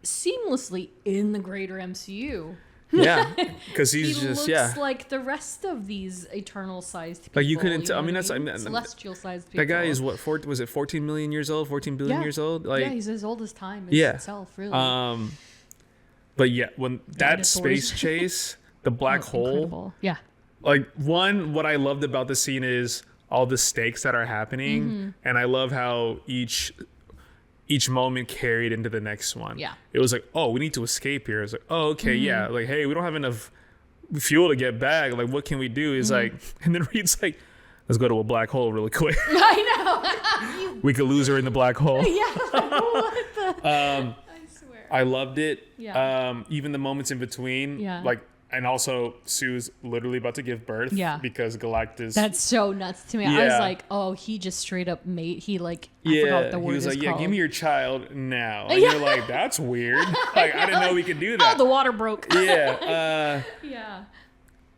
seamlessly in the greater MCU. Yeah. Because He he's just, looks like the rest of these eternal-sized people. Like, you couldn't tell. I know mean, what that's. celestial-sized people. That guy is what? Was it 14 million years old? 14 billion years old? Like, yeah, he's as old as time Yeah. itself, really. But yeah, when that Dinosaurs. space chase, the black hole. Incredible. Yeah. Like, what I loved about the scene is all the stakes that are happening, Mm-hmm. and I love how each moment carried into the next one. Yeah. It was like, oh, we need to escape here. It's like, oh, okay, Mm-hmm. yeah. Like, hey, we don't have enough fuel to get back. Like, what can we do? Is Mm-hmm. like, and then Reed's like, let's go to a black hole really quick. I know. We could lose her in the black hole. Yeah. What the? I swear. I loved it. Yeah. Even the moments in between. Yeah. Like, and also Sue's literally about to give birth. Yeah. Because Galactus. That's so nuts to me. I was Yeah. like, oh, he just straight up made. He like. I forgot what the word he was is like, yeah, called. give me your child now. And Yeah. you're like, that's weird. Like, I didn't know we could do that. Oh, the water broke. Yeah. Yeah.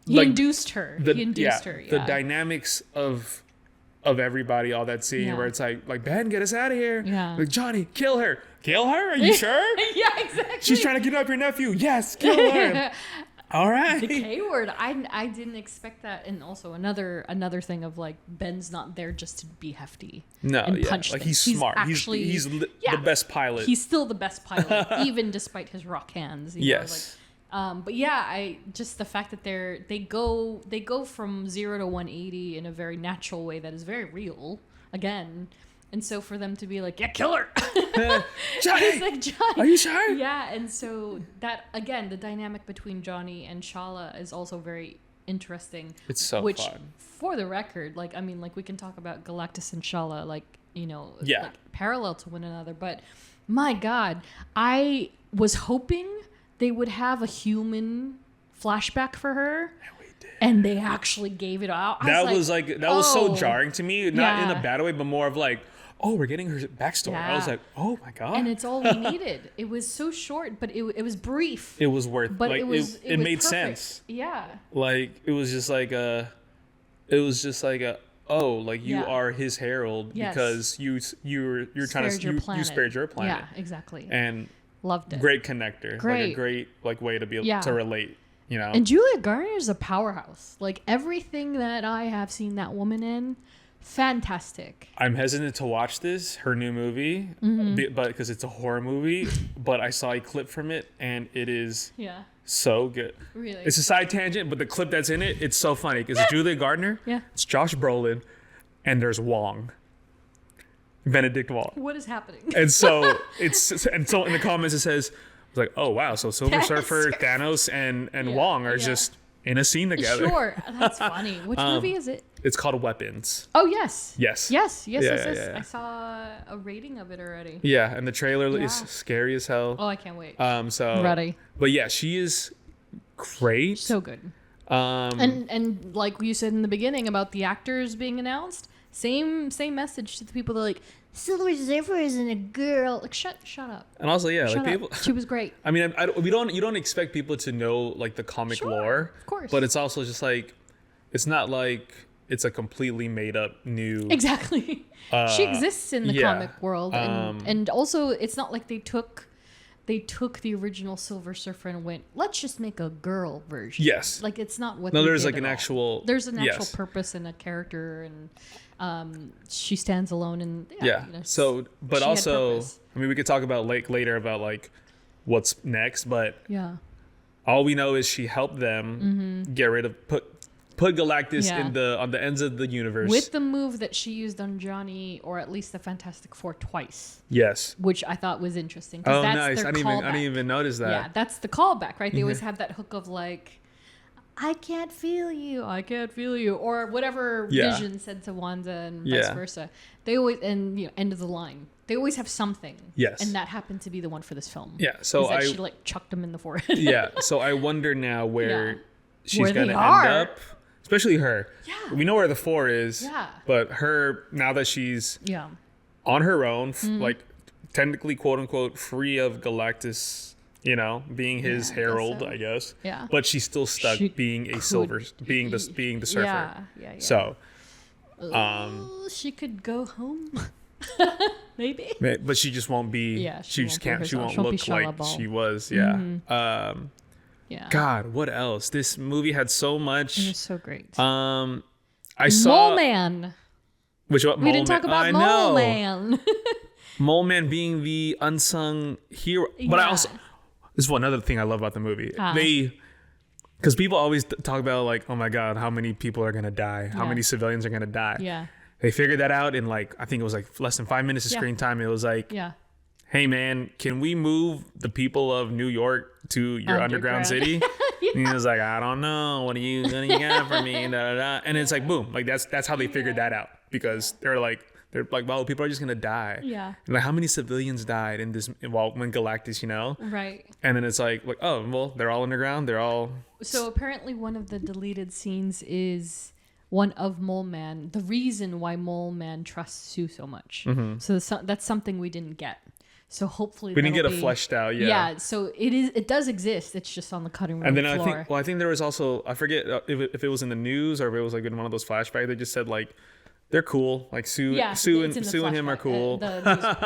He Like, induced her. He induced her. Yeah. The dynamics of everybody, all that scene Yeah. where it's like, Ben, get us out of here. Yeah. Like, Johnny, kill her. Kill her? Are you sure? Yeah, exactly. She's trying to kidnap your nephew. Yes, kill her. All right. The K word. I didn't expect that. And also another thing of like Ben's not there just to be hefty. No, and yeah. punch Like, things. he's smart. Actually, he's yeah. the best pilot. He's still the best pilot, even despite his rock hands. You know, Yes. like, but yeah, I just the fact that they go from 0 to 180 in a very natural way that is very real again. And so for them to be like, yeah, kill her. Johnny, It's like, Johnny. are you sure? Yeah, and so that again, the dynamic between Johnny and Shala is also very interesting. It's so which, fun. for the record, like I mean, like we can talk about Galactus and Shala, like you know, Yeah. like, parallel to one another. But my God, I was hoping they would have a human flashback for her. And they actually gave it out. That was so oh. jarring to me. Not in Yeah. a bad way, but more of like, oh, we're getting her backstory. I was Yeah. like, oh my God. And it's all we needed. It was so short, but it was brief. It was worth. But like, it was it was made perfect. sense. Yeah. Like it was just like a. Oh, like you Yeah. are his herald Yes. because you're trying Spared to your you planet. spared your planet. Yeah, exactly. And Loved it. great connector. Like Great. a great like way to be able Yeah. to relate. You know. And Julia Garner is a powerhouse. Like everything that I have seen that woman in, fantastic. I'm hesitant to watch this, her new movie, Mm-hmm. but because it's a horror movie. But I saw a clip from it, and it is Yeah. so good. Really. It's a side tangent, but the clip that's in it, it's so funny. Because it's Julia Gardner, Yeah. it's Josh Brolin, and there's Wong, Benedict Wong. What is happening? And so in the comments it says, it's like, oh wow, so Silver Thanos. Surfer, Thanos, and Yeah, Wong are yeah. just in a scene together. Sure. That's funny. Which movie is it? It's called Weapons. Oh, yes. Yes. Yes. Yeah. I saw a rating of it already. Yeah, and the trailer Yeah. is scary as hell. Oh, I can't wait. So Ready. But yeah, she is great. So good. Um, And like you said in the beginning about the actors being announced, same message to the people that are like, Silver Surfer isn't a girl. Like shut up. and also yeah, Shut like up. people. She was great. I mean, you don't expect people to know like the comic Sure, lore, of course. But it's also just like, it's not like it's a completely made up new. Exactly. She exists in the yeah. comic world, and also it's not like they took the original Silver Surfer and went, let's just make a girl version. Yes. Like it's not what. No, they there's did like at an all. actual. There's an actual yes. purpose and a character, and she stands alone. And Yeah. you know, So, but she had also, purpose. I mean, we could talk about later about like what's next, but Yeah. All we know is she helped them get rid of put Galactus Yeah. on the ends of the universe. With the move that she used on Johnny, or at least the Fantastic Four twice, yes. which I thought was interesting. 'Cause Oh, that's nice. their I didn't callback. even notice that. Yeah, that's the callback, right? They always have that hook of like, I can't feel you, or whatever Yeah. Vision said to Wanda and vice Yeah. versa. They always, and end of the line. They always have something. Yes. And that happened to be the one for this film. Yeah, so is that I- she like chucked him in the forehead. Yeah. So I wonder now where Yeah. she's Where they gonna end are. up. Especially her. Yeah. We know where the 4 is. Yeah. But her, now that she's Yeah. on her own, Mm-hmm. like technically, quote unquote, free of Galactus, being his Yeah, I guess herald, so. I guess. Yeah. But she's still stuck She being a could silver, being the surfer. Yeah. So, She could go home. Maybe. but she just won't be. Yeah, She she just won't be can't. She herself. won't She won't be look like Shalabal. she was. Yeah. Yeah. God, what else? This movie had so much. It was so great. I saw Mole Man. which one? We didn't talk about I Mole know. Man. Mole Man being the unsung hero, but I Yeah. also this is one other thing I love about the movie. Ah. Because people always talk about like, oh my God, how many people are gonna die? How Yeah. many civilians are gonna die? Yeah. They figured that out in like I think it was like less than 5 minutes of Yeah. screen time. It was like, Yeah. hey man, can we move the people of New York to your underground Underground. city? And he was like, I don't know. What are you gonna get from me? Da, da, da. And it's like boom, like that's how they figured that out because they're like, well, people are just gonna die. Yeah. And like how many civilians died in this when Galactus, Right. And then it's like oh well, they're all underground. They're all So apparently one of the deleted scenes is one of Mole Man. The reason why Mole Man trusts Sue so much. So that's something we didn't get. So hopefully we didn't get that'll it be- fleshed out. Yeah. Yeah. So it does exist. It's just on the cutting room And then floor. I think there was also I forget if it was in the news or if it was like in one of those flashbacks. They just said like they're cool. Like Sue and it's in the him are flashback. cool. The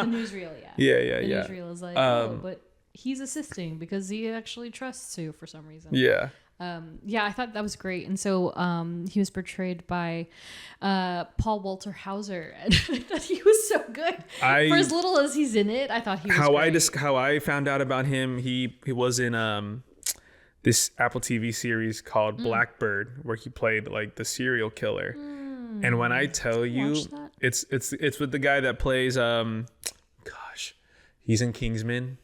newsreel, yeah. Yeah. The newsreel is like, but he's assisting because he actually trusts Sue for some reason. Yeah. Yeah, I thought that was great. And so he was portrayed by Paul Walter Hauser. And I thought he was so good. For as little as he's in it, I thought he was great. How I found out about him, he was in this Apple TV series called Blackbird, where he played like the serial killer. And when I tell you, watch that. it's with the guy that plays gosh, he's in Kingsman.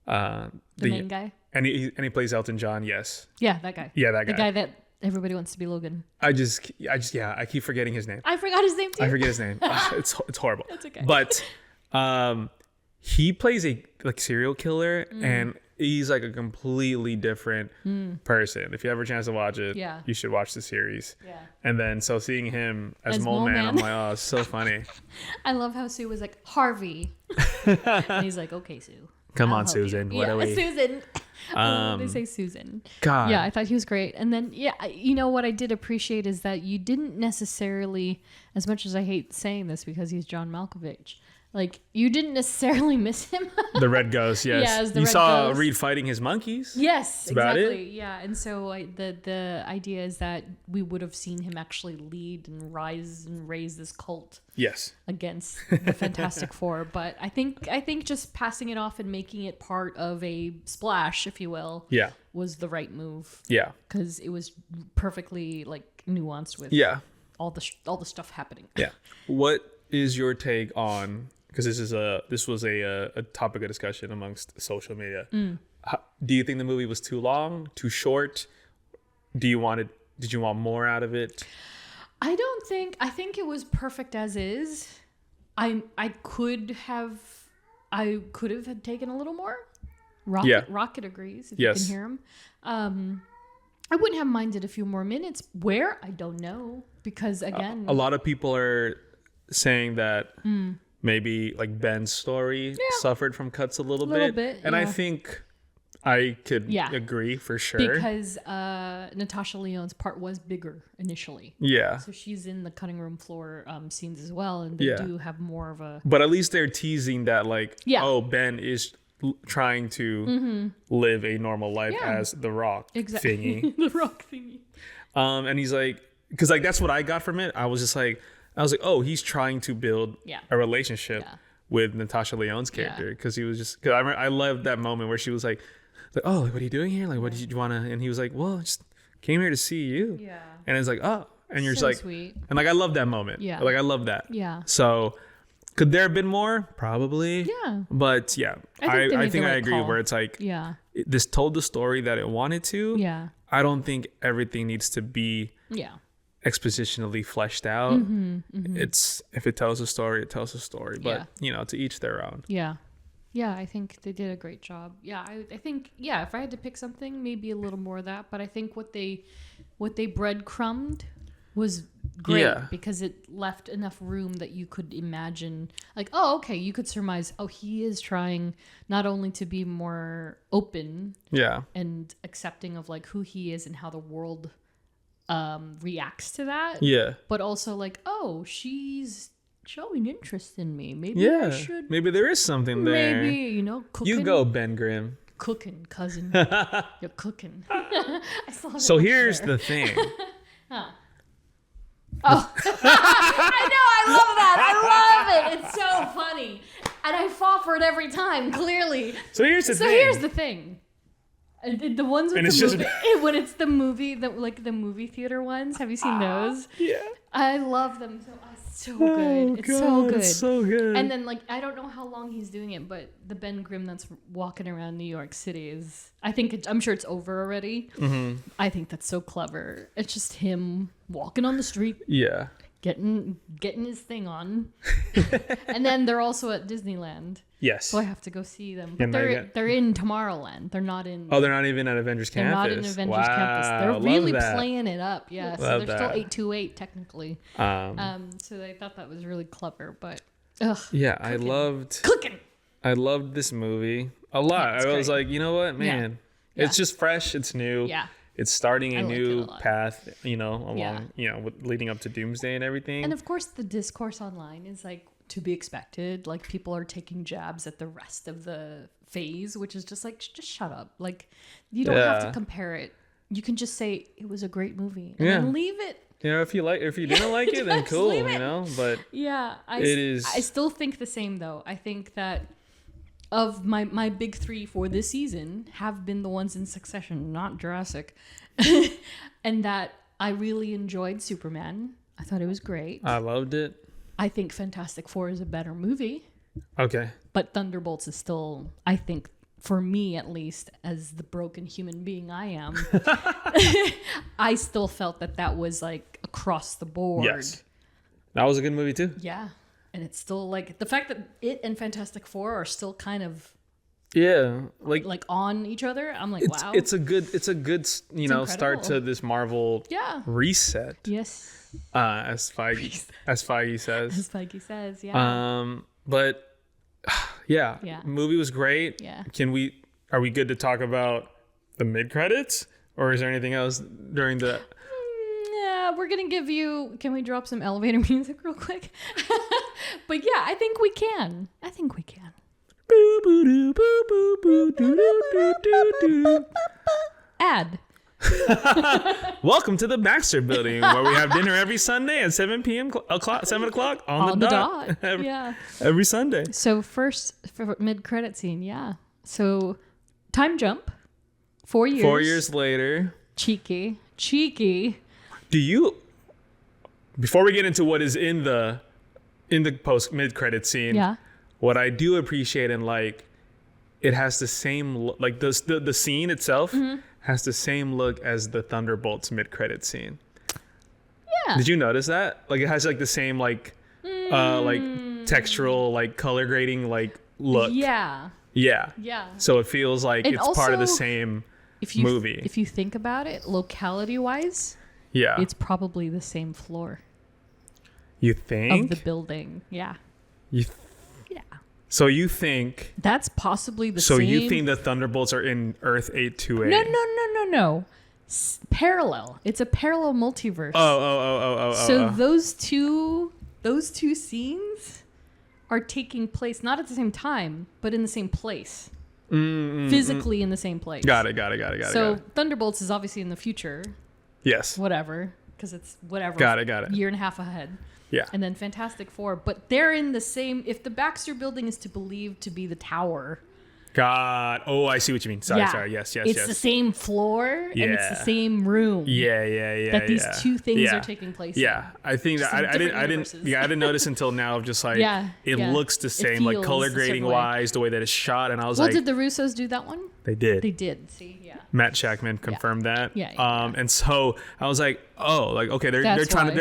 The main guy. And he plays Elton John. Yes. Yeah, that guy. Yeah, that guy. The guy that everybody wants to be Logan. I keep forgetting his name. I forgot his name too. I forget his name. It's horrible. It's okay. But he plays a like serial killer and he's like a completely different person. If you have a chance to watch it, Yeah. you should watch the series. Yeah. And then so seeing him as, As Mole Mole Man, I'm Man. like, oh, it's so funny. I love how Sue was like, Harvey. And he's like, okay, Sue. Come I'll on, help you." Susan. Yeah, What are we? Susan. They say Susan. God. Yeah, I thought he was great. And then, you know what I did appreciate is that you didn't necessarily, as much as I hate saying this because he's John Malkovich, like you didn't necessarily miss him. The Red Ghost, yes. Yeah, as the you Red saw Ghost. Reed fighting his monkeys. Yes, about it. exactly. Yeah, and so the idea is that we would have seen him actually lead and rise and raise this cult Yes. against the Fantastic Four. But I think just passing it off and making it part of a splash, if you will, Yeah. was the right move Yeah. because it was perfectly like nuanced with Yeah. all the stuff happening. Yeah. What is your take on? Because this was a topic of discussion amongst social media. Do you think the movie was too long, too short? Did you want more out of it? I think it was perfect as is. I could have had taken a little more. Rocket agrees if Yes. you can hear him. I wouldn't have minded a few more minutes. Where? I don't know. Because again, A lot of people are saying that maybe like Ben's story suffered from cuts a little bit. And I yeah. think I could agree for sure. because Natasha Lyonne's part was bigger initially. Yeah. So she's in the cutting room floor scenes as well, and they Yeah. do have more of a But at least they're teasing that like, Yeah. oh, Ben is trying to live a normal life Yeah. as the Rock thingy. the rock thingy. And he's like, because like that's what I got from it. I was like, oh, he's trying to build Yeah. a relationship Yeah. with Natasha Lyonne's character because he was just. Because I loved that moment where she was like, like, oh, like, what are you doing here? Like, what did you want to? And he was like, well, I just came here to see you. Yeah. And it's like, oh, and you're So just like, sweet. and like, I love that moment. Yeah. Like, I love that. Yeah. So, could there have been more? Probably. Yeah. But yeah, I I think think they I made the agree right call. where it's like, Yeah. this told the story that it wanted to. Yeah. I don't think everything needs to be Yeah. expositionally fleshed out. It's, if it tells a story, it tells a story. But, to each their own. Yeah. Yeah, I think they did a great job. Yeah, I think, if I had to pick something, maybe a little more of that. But I think what they breadcrumbed was great because it left enough room that you could imagine, like, oh, okay, you could surmise, oh, he is trying not only to be more open and accepting of like who he is and how the world reacts to that. Yeah. But also like, oh, she's showing interest in me. Maybe I should. Maybe there is something there. Maybe, cooking. You go, Ben Grimm. Cooking, cousin. You're cooking. I still have So it here's there. the thing. Oh. I know, I love that. I love it. It's so funny. And I fall for it every time, clearly. So here's the So thing. here's the thing. The ones with And the it's just- movie, when it's the movie, the movie theater ones, have you seen those? Yeah. I love them so. It's so Oh, good. It's so God, good. it's so good. And then, like, I don't know how long he's doing it, but the Ben Grimm that's walking around New York City is, I'm sure it's over already. Mm-hmm. I think that's so clever. It's just him walking on the street, Yeah. getting his thing on. And then they're also at Disneyland. Yes. So I have to go see them. Yeah, But now you got- they're in Tomorrowland. They're not in. Oh, they're not even at Avengers They're Campus. not in Avengers Campus. Wow, They're love really that. playing it up. Yeah. So Love they're still that. 828 technically. So I thought that was really clever. But Yeah, cooking. I loved this movie a lot. it's I was great. like, you know what, man, Yeah. it's just fresh. It's new. Yeah. It's starting a I liked it a new lot. path, along, Yeah. with leading up to Doomsday and everything. And of course, the discourse online is like to be expected. Like people are taking jabs at the rest of the phase, which is just like, just shut up. Like you don't have to Yeah. compare it. You can just say it was a great movie and Yeah. then leave it. If you didn't like it, then Just cool, leave it. But Yeah, It is- I still think the same though. I think that of my big three for this season have been the ones in succession, not Jurassic, and that I really enjoyed Superman. I thought it was great. I loved it. I think Fantastic Four is a better movie, Okay. but Thunderbolts is still, I think, for me at least, as the broken human being I am, I still felt that was like across the board. Yes. That was a good movie too. Yeah. And it's still like the fact that it and Fantastic Four are still kind of Yeah, like on each other. I'm like, wow. it's a good start incredible. to this Marvel Yeah. reset. Yes. As Feige says. As Feige says, yeah. But yeah, Yeah. movie was great. Yeah. Are we good to talk about the mid credits, or is there anything else during the? Yeah, we're gonna give you. Can we drop some elevator music real quick? But yeah, I think we can. Ad. Welcome to the Baxter Building, where we have dinner every Sunday at 7 o'clock on the dot. Yeah. Every Sunday. So first for mid-credit scene, yeah. So time jump. 4 years. 4 years later. Cheeky. Do you? Before we get into what is in the post mid-credit scene, Yeah. what I do appreciate and like, it has the same like the scene itself has the same look as the Thunderbolts mid-credit scene. Yeah. Did you notice that? Like it has like the same like textural like color grading like look. Yeah. Yeah. Yeah. So it feels like And it's part of the also, same If you movie. If you think about it, locality-wise, Yeah. it's probably the same floor You of think? the building. Yeah. Yeah. So you think? That's possibly the So same. you think the Thunderbolts are in Earth 828? No. Parallel. It's a parallel multiverse. Oh. So those two scenes are taking place not at the same time, but in the same place. Physically in the same place. Got it. So Thunderbolts is obviously in the future, Yes. whatever, because it's whatever. Got it. Year and a half ahead. Yeah. And then Fantastic Four, but they're in the same. If the Baxter Building is to believe to be the tower, God. Oh, I see what you mean. Sorry. Yes. It's the same floor and it's the Yeah. same room. Yeah. That these two things Yeah. are taking place. Yeah, I think Just that in different universes. I didn't notice until now. Of just like it looks the same, like feels color a certain grading way. wise, the way that it's shot, and I was Well, like, did the Russos do that one? they did. They did. See, yeah. Matt Shackman confirmed that. Yeah. And so I was like, oh, like okay, they're That's trying why.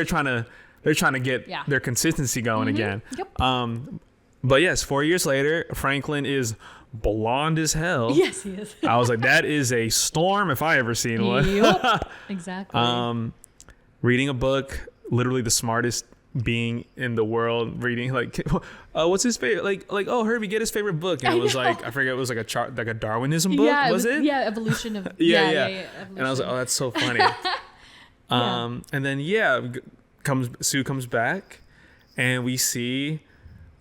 they're trying to get Yeah. their consistency going again. Yep. But yes, 4 years later, Franklin is blonde as hell. Yes, he is. I was like, that is a storm if I ever seen one. Yep. Exactly. Reading a book, literally the smartest being in the world, reading like what's his favorite, like oh, Herbie, get his favorite book, and it was like, I forget, it was like a chart, like a Darwinism book. Yeah, was it? Yeah, evolution of Yeah. evolution. And I was like, oh, that's so funny. And then Sue comes back, and we see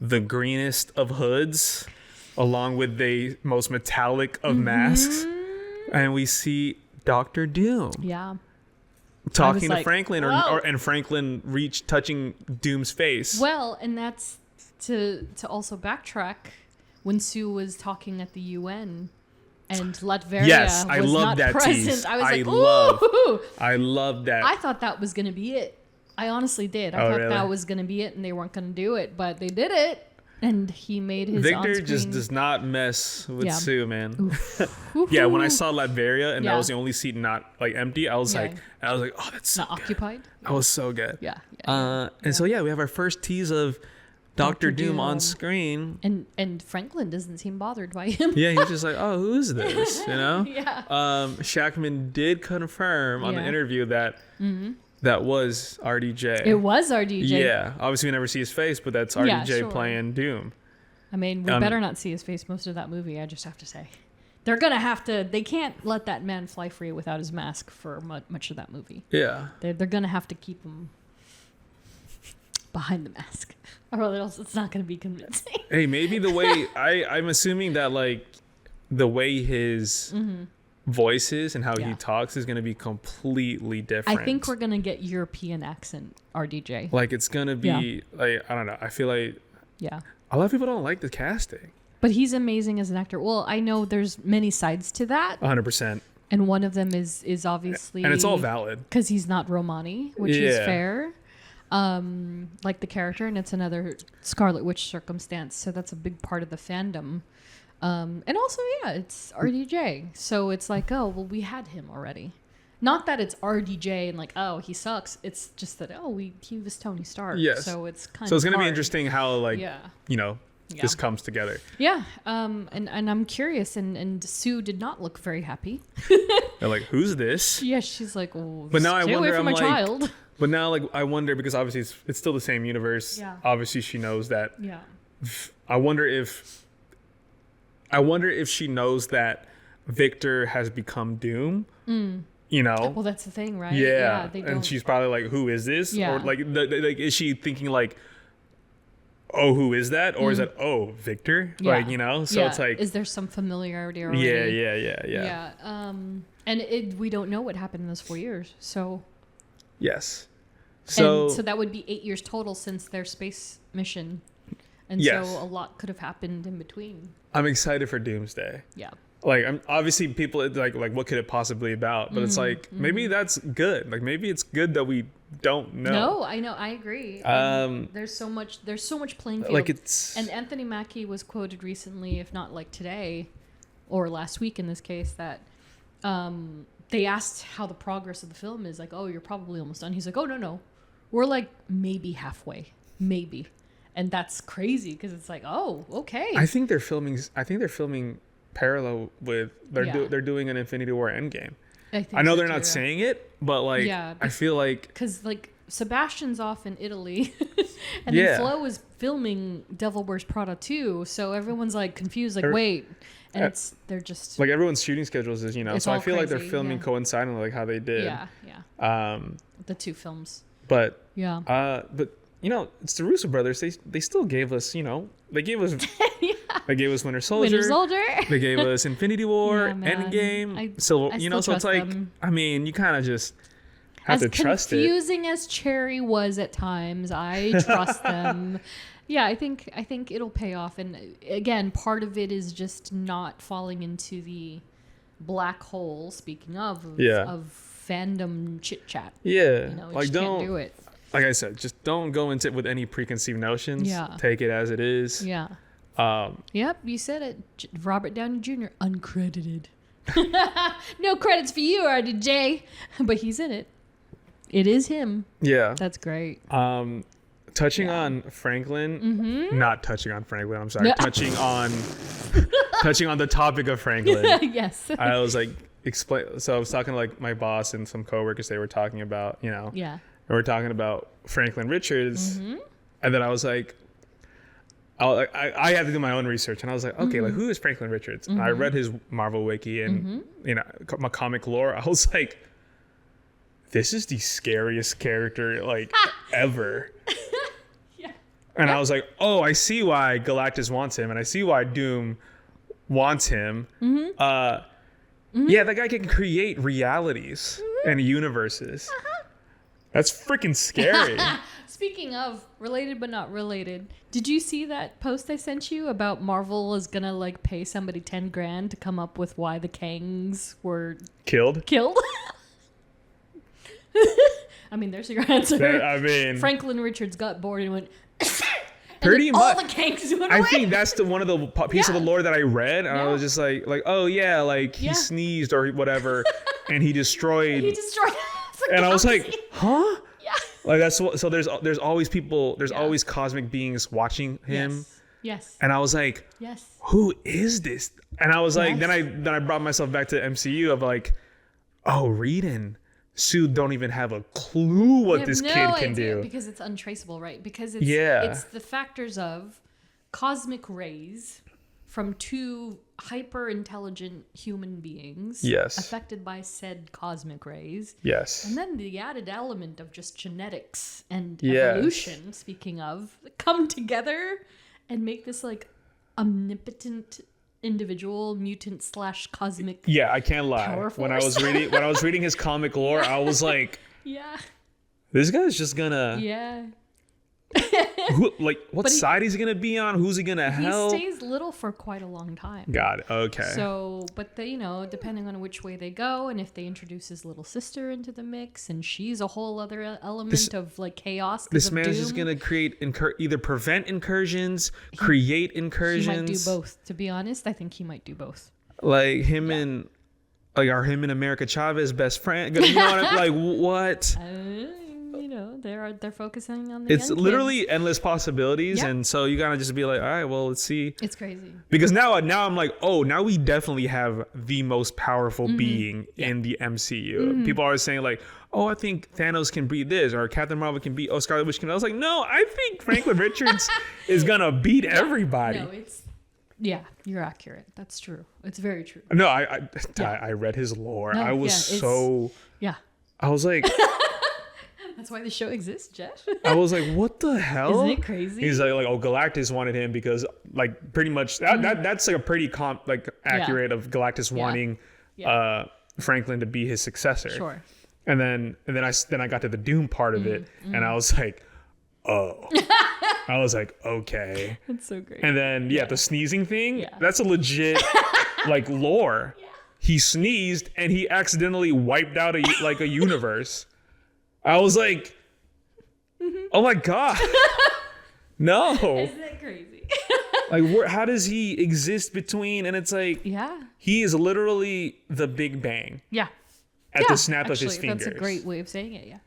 the greenest of hoods along with the most metallic of masks, and we see Dr. Doom Yeah. talking to like, Franklin, whoa. and Franklin touching Doom's face. Well, and that's to also backtrack when Sue was talking at the UN and Latveria Yes, I was love not that present. tease. I was I like, love- ooh. I love that. I thought that was going to be it. I honestly did. I Oh, thought really? that was going to be it and they weren't going to do it, but they did it. And he made his Victor on-screen... just does not mess with Yeah. Sue, man. Oof. Yeah, when I saw Latveria and that Yeah. was the only seat not like empty, I was Yeah. like, oh, that's so Not good. occupied. That was so good. Yeah. And so yeah, we have our first tease of Dr. Doom on Doom. screen. And Franklin doesn't seem bothered by him. Yeah, he's just like, oh, who's this? You know? Yeah. Shackman did confirm on the Yeah. interview that that was RDJ. It was RDJ. Yeah, obviously we never see his face, but that's Yeah, RDJ sure. playing Doom. I mean, we better not see his face most of that movie, I just have to say. They're going to have to... They can't let that man fly free without his mask for much of that movie. Yeah. They're going to have to keep him behind the mask. Or else it's not going to be convincing. Hey, maybe the way... I'm assuming that, like, the way his voice is and how he Yeah. talks is going to be completely different. I think we're going to get European accent RDJ. Like, it's going to be... Yeah. Like, I don't know. I feel like... Yeah. A lot of people don't like the casting. But he's amazing as an actor. Well, I know there's many sides to that. 100%. And one of them is obviously... And it's all valid. Because he's not Romani, which is Yeah. fair. Like the character, and it's another Scarlet Witch circumstance. So that's a big part of the fandom. And also, yeah, it's RDJ. So it's like, oh, well, we had him already. Not that it's RDJ and like, oh, he sucks. It's just that, oh, he was Tony Stark. Yes. So it's kind of So it's going to be hard. interesting how, like, Yeah. you know, Yeah. this comes together. Yeah. And I'm curious. And Sue did not look very happy. They're like, who's this? Yeah, she's like, well, But now I stay away wonder, from I'm my like- child. But now, like, I wonder, because obviously it's still the same universe. Yeah. Obviously, she knows that. Yeah. I wonder if she knows that Victor has become Doom. You know? Well, that's the thing, right? Yeah. They And don't. she's probably like, who is this? Yeah. Or like, like, is she thinking like, oh, who is that? Or is that, oh, Victor? Yeah. Like, you know? So Yeah. it's like, Is there some familiarity already? yeah. Yeah. And we don't know what happened in those 4 years. So. Yes. So that would be 8 years total since their space mission. And Yes. so a lot could have happened in between. I'm excited for Doomsday. Yeah. Like, I'm obviously people like what could it possibly about? But it's Mm-hmm. like maybe that's good. Like maybe it's good that we don't know. No, I know. I agree. There's so much playing field. Like it's And Anthony Mackie was quoted recently, if not like today or last week in this case, that they asked how the progress of the film is. Like, oh, you're probably almost done. He's like, oh, no. We're like maybe halfway. Maybe. And that's crazy because it's like, oh, okay. I think they're filming parallel with Yeah. they're doing an Infinity War Endgame. think I know so they're too, not yeah. saying it, but like Yeah, I feel like Because like Sebastian's off in Italy, and Yeah. then Flo is filming Devil Wears Prada too. So everyone's like confused, like Every- wait, and they're just like everyone's shooting schedules is, you know, It's so I all feel like they're crazy, filming yeah. coinciding like how they did. yeah, the two films. But Yeah, but you know, it's the Russo brothers. They still gave us, you know, they gave us Winter Soldier. Winter Soldier. They gave us Infinity War, Yeah, man. Endgame, Civil. I You know, so still it's trust like them. I mean, you kind of just have As to trust it. confusing as Cherry was at times, I trust them. Yeah, I think it'll pay off, and again, part of it is just not falling into the black hole. Speaking of fandom chit chat. Yeah, You know, you like just can't do it. Like I said, just don't go into it with any preconceived notions. Yeah. Take it as it is. Yeah. Yep, you said it. Robert Downey Jr. uncredited. No credits for you, RDJ, but he's in it. It is him. Yeah. That's great. Touching on Franklin, not touching on Franklin. I'm sorry. No. Touching on the topic of Franklin. Yes. I was like explain. So I was talking to like my boss and some coworkers. They were talking about Yeah. we were talking about Franklin Richards, and then I was like, I had to do my own research, and I was like, okay, like who is Franklin Richards? And I read his Marvel wiki and my comic lore. I was like, this is the scariest character like ever. Yeah. And I was like, oh, I see why Galactus wants him, and I see why Doom wants him. Yeah, that guy can create realities and universes. That's freaking scary. Speaking of related but not related, did you see that post I sent you about Marvel is gonna like pay somebody $10,000 to come up with why the Kangs were Killed? I mean, there's your answer. I mean, Franklin Richards got bored and went. pretty and then much. all the Kangs went I away. think that's one of the piece of the lore that I read, and I was just like, oh yeah, like he Yeah. sneezed or whatever, and he destroyed. He destroyed. And I was like, galaxy. huh? Yeah. Like that's what. So there's always people. There's always cosmic beings watching him. Yes. And I was like, Yes. who is this? And I was like, Yes. then I brought myself back to MCU of like, oh, Reed and Sue don't even have a clue what this kid can do. Because it's untraceable, right? Because it's Yeah. the factors of cosmic rays from two hyper intelligent human beings Yes. affected by said cosmic rays. Yes. And then the added element of just genetics and Yes. evolution, speaking of, come together and make this like omnipotent individual mutant / cosmic. Yeah, I can't lie. Power When I was force. reading his comic lore, I was like, Yeah. this guy's just gonna Yeah. what But he- side he's gonna be on? Who's he gonna help? He stays little for quite a long time. God, okay. So, but depending on which way they go, and if they introduce his little sister into the mix, and she's a whole other element of like chaos. 'cause This of man's Doom, just gonna create either prevent incursions, create He incursions. might do both. To be honest, I think he might do both. Like him and him and America Chavez best friend. You know what? Like what? They're focusing on the It's young literally kids. endless possibilities, Yeah. and so you gotta just be like, all right, well, let's see. It's crazy. Because now I'm like, oh, now we definitely have the most powerful Mm-hmm. being in the MCU. People are saying like, oh, I think Thanos can beat this, or Captain Marvel can beat, Scarlet Witch can. I was like, no, I think Franklin Richards is gonna beat everybody. No, you're accurate. That's true. It's very true. No, I read his lore. No, I was Yeah. I was like, That's why the show exists, Jeff. what the hell? Isn't it crazy? He's like, oh, Galactus wanted him because like pretty much that's like a pretty accurate of Galactus wanting Franklin to be his successor. Sure. And then I got to the Doom part of it, and I was like, oh. I was like, okay. That's so great. And then the sneezing thing, Yeah. that's a legit like lore. He sneezed and he accidentally wiped out a universe. I was like, oh my God. No. Isn't it crazy? Like, how does he exist between? And it's like, Yeah. he is literally the Big Bang Yeah. at the snap of his Actually, fingers. that's a great way of saying it. Yeah.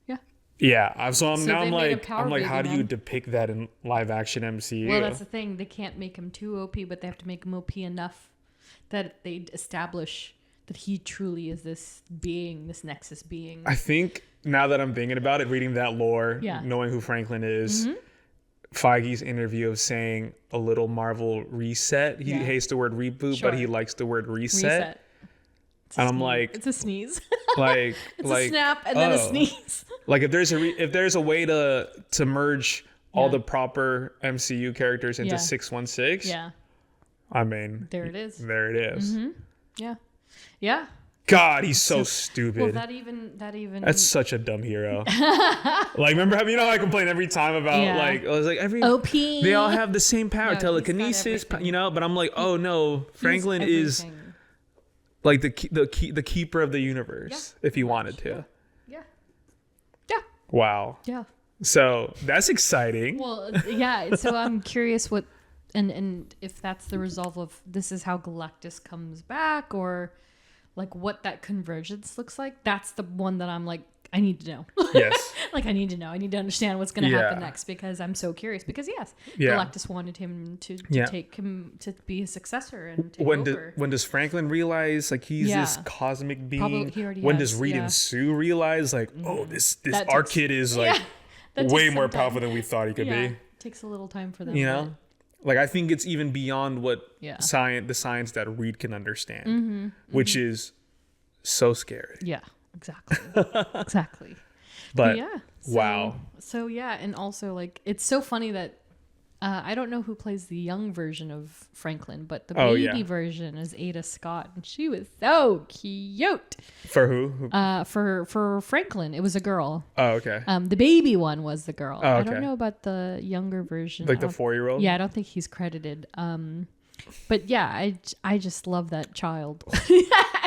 Yeah. Yeah. So they made a power I'm like, how do baby you man. depict that in live action MCU? Well, that's the thing. They can't make him too OP, but they have to make him OP enough that they establish that he truly is this being, this Nexus being. I think now that I'm thinking about it, reading that lore, Yeah. knowing who Franklin is, Feige's interview of saying a little Marvel reset. He Yeah. hates the word reboot, Sure. but he likes the word reset. Reset. It's a And I'm sneeze. like, It's a sneeze. like, It's like a snap and then a oh. sneeze. Like if there's a way to merge all Yeah. the proper MCU characters into Yeah. 616, Yeah. I mean, There it is. there it is. Yeah. Yeah. God, he's so stupid. Well, that even That's such a dumb hero. Like, remember how I complain every time about like I was like every OP. They all have the same power, No, telekinesis, he's got but I'm like, oh no, Franklin is everything. like the keeper of the universe if he wanted to. Yeah. Wow. Yeah. So that's exciting. Well, yeah. So I'm curious what and if that's the resolve of this is how Galactus comes back, or like what that convergence looks like. That's the one that I'm like, I need to know. Yes. Like I need to know. I need to understand what's going to happen Yeah. next, because I'm so curious. Because Yeah. Galactus wanted him to take him to be his successor and take over. When does Franklin realize like he's this cosmic being? Probably he already when has, does Reed and Sue realize like, oh, this That our takes- kid is like That way takes more some time. powerful than we thought he could be. Takes a little time for them. You know, like I think it's even beyond what Yeah. the science that Reed can understand, which is so scary. Yeah, exactly. Exactly. But yeah. wow. So yeah, and also like it's so funny that I don't know who plays the young version of Franklin, but the baby version is Ada Scott, and she was so cute. For who? For Franklin, it was a girl. Oh, okay. The baby one was the girl. Oh, I okay. don't know about the younger version. Like the 4-year-old? Yeah, I don't think he's credited. But yeah, I just love that child.